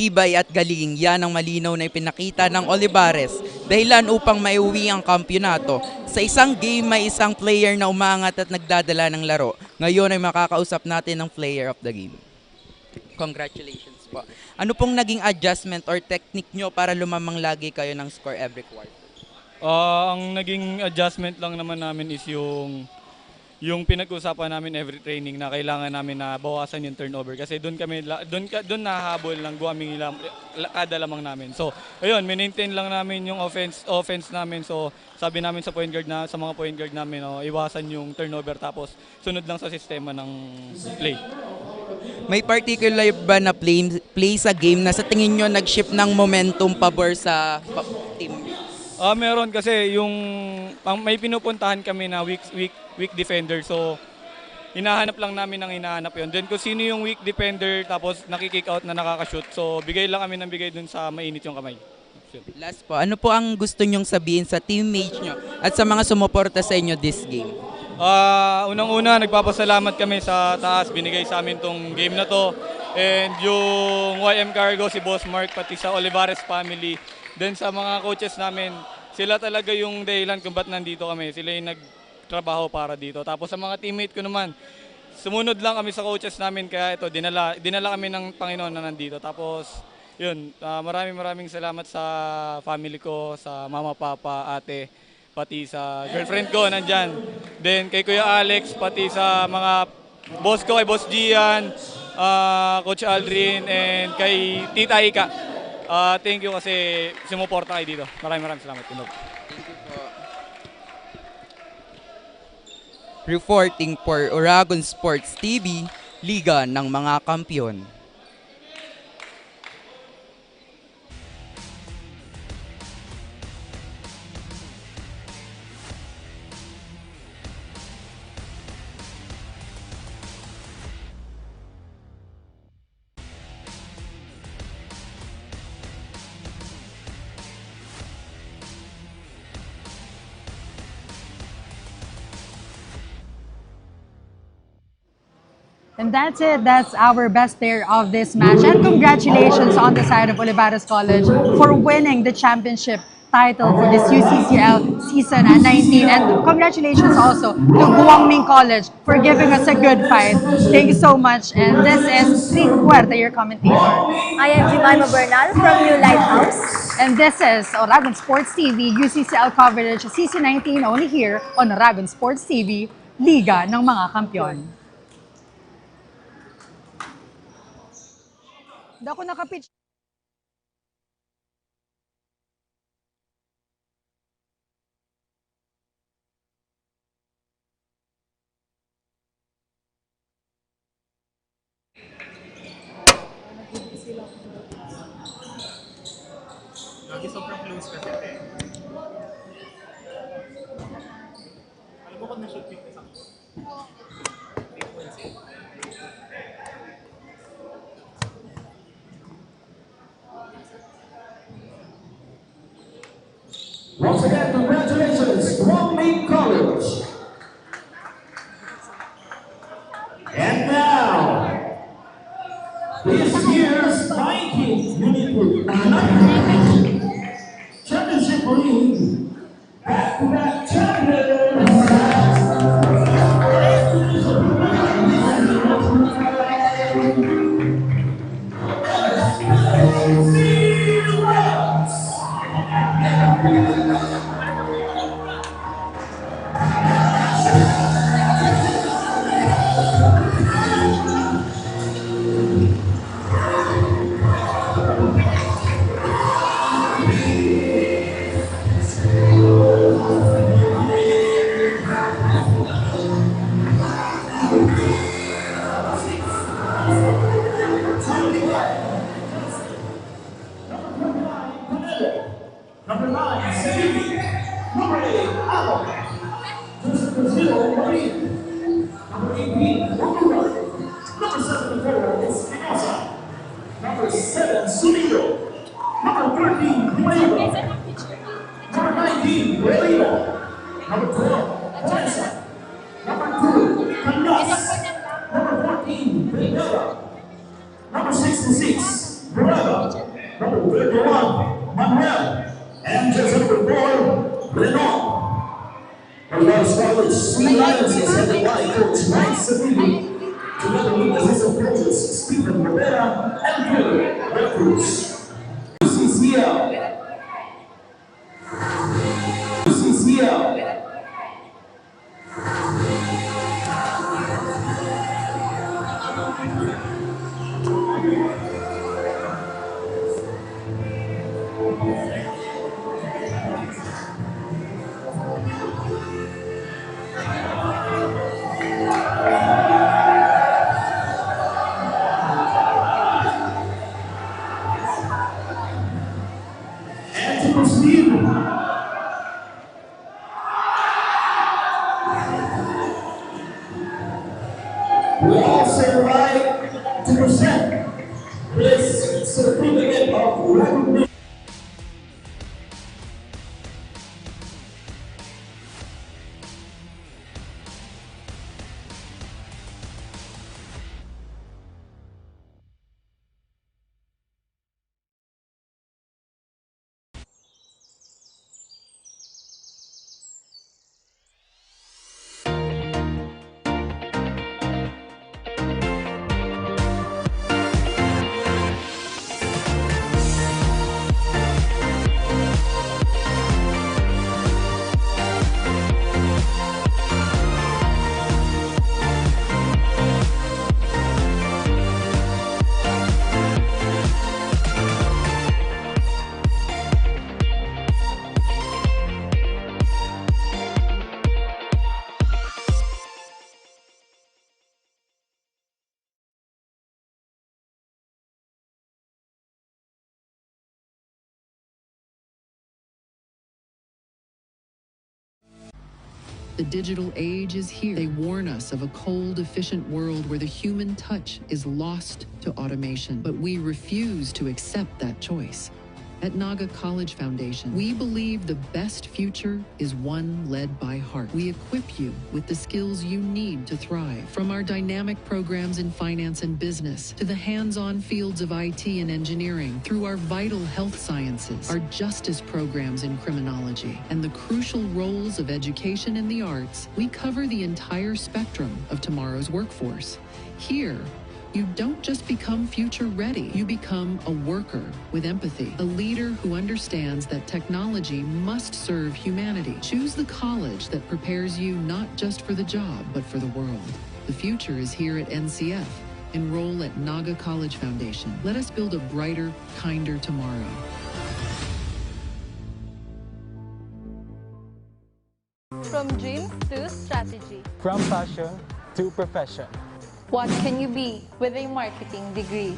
Tibay at galing, yan ang malinaw na ipinakita ng Olivarez dahilan upang maiuwi ang kampyonato. Sa isang game, may isang player na umangat at nagdadala ng laro. Ngayon ay makakausap natin ng player of the game. Congratulations po. Ano pong naging adjustment or technique nyo para lumamang lagi kayo ng score every quarter? Ang naging adjustment lang naman namin is yung pinag-usapan namin every training na kailangan namin na bawasan yung turnover kasi doon nahahabol ng guaming kada lamang namin. So, ayun, maintain lang namin yung offense namin. So, sabi namin sa mga point guard namin, iwasan yung turnover tapos sunod lang sa sistema ng play. May particular ba na play sa game na sa tingin nyo nag-shift ng momentum pabor sa team? Meron kasi may pinupuntahan kami na weak defender. So, hinahanap lang namin ang hinahanap yun. Then kung sino yung weak defender tapos nakikick out na nakakashoot. So, bigay lang kami ng bigay dun sa mainit yung kamay. Last po, ano po ang gusto nyong sabihin sa teammates nyo at sa mga sumuporta sa inyo this game? Unang-una, nagpapasalamat kami sa taas. Binigay sa amin tong game na to. And yung YM Cargo, si Boss Mark, pati sa Olivarez family. Then sa mga coaches namin, sila talaga yung dahilan kung ba't nandito kami. Sila yung nagtrabaho para dito. Tapos sa mga teammate ko naman, sumunod lang kami sa coaches namin. Kaya ito, dinala kami ng Panginoon na nandito. Tapos, yun, maraming salamat sa family ko, sa mama, papa, ate, pati sa girlfriend ko nandyan. Then kay Kuya Alex, pati sa mga boss ko, kay Boss Gian, Coach Aldrin, and kay Tita Ika. Thank you kasi sumuporta kayo dito. Maraming salamat. Thank you po. Reporting for Aragon Sports TV, Liga ng mga Kampiyon. And that's it. That's our best player of this match. And congratulations on the side of Olivarez College for winning the championship title for this UCCL season 19. And congratulations also to Guangming College for giving us a good fight. Thank you so much. And this is Rick Huerta, your commentator. I am Jemima Bernal from New Lighthouse. And this is Oragon Sports TV, UCCL coverage season 19 only here on Oragon Sports TV, Liga ng mga Kampiyon. Hindi ako nakapitch. Lagi sobrang close kasi. Alam mo kung na-shoot yung isang Once again, congratulations, Guangming College. And now, this year's 19th Championship League back-to-back champions. Number 9, SESE. Number 8, Apple. Number 18, Uccl. Number 74 is Mikasa. Number 7, Sunido. Number 13, Dimayo. Number 19, Relino. Number 12, Vanessa. Number 2, Candas. Number 14, Vega. Number 66, Braga. Number 31, Manuel. And just number 4, Renault. Olivarez College Sea Lions is headed by Coach Mike Savili, together with the assistant coaches Stephen Rivera and Phil Cruz. UCCL. UCCL. We also like to present this certificate of recognition. The digital age is here. They warn us of a cold, efficient world where the human touch is lost to automation. But we refuse to accept that choice. At Naga College Foundation, we believe the best future is one led by heart. We equip you with the skills you need to thrive. From our dynamic programs in finance and business, to the hands-on fields of IT and engineering, through our vital health sciences, our justice programs in criminology, and the crucial roles of education in the arts, we cover the entire spectrum of tomorrow's workforce. Here, you don't just become future ready, you become a worker with empathy, a leader who understands that technology must serve humanity. Choose the college that prepares you not just for the job, but for the world. The future is here at NCF. Enroll at Naga College Foundation. Let us build a brighter, kinder tomorrow. From dreams to strategy. From passion to profession. What can you be with a marketing degree?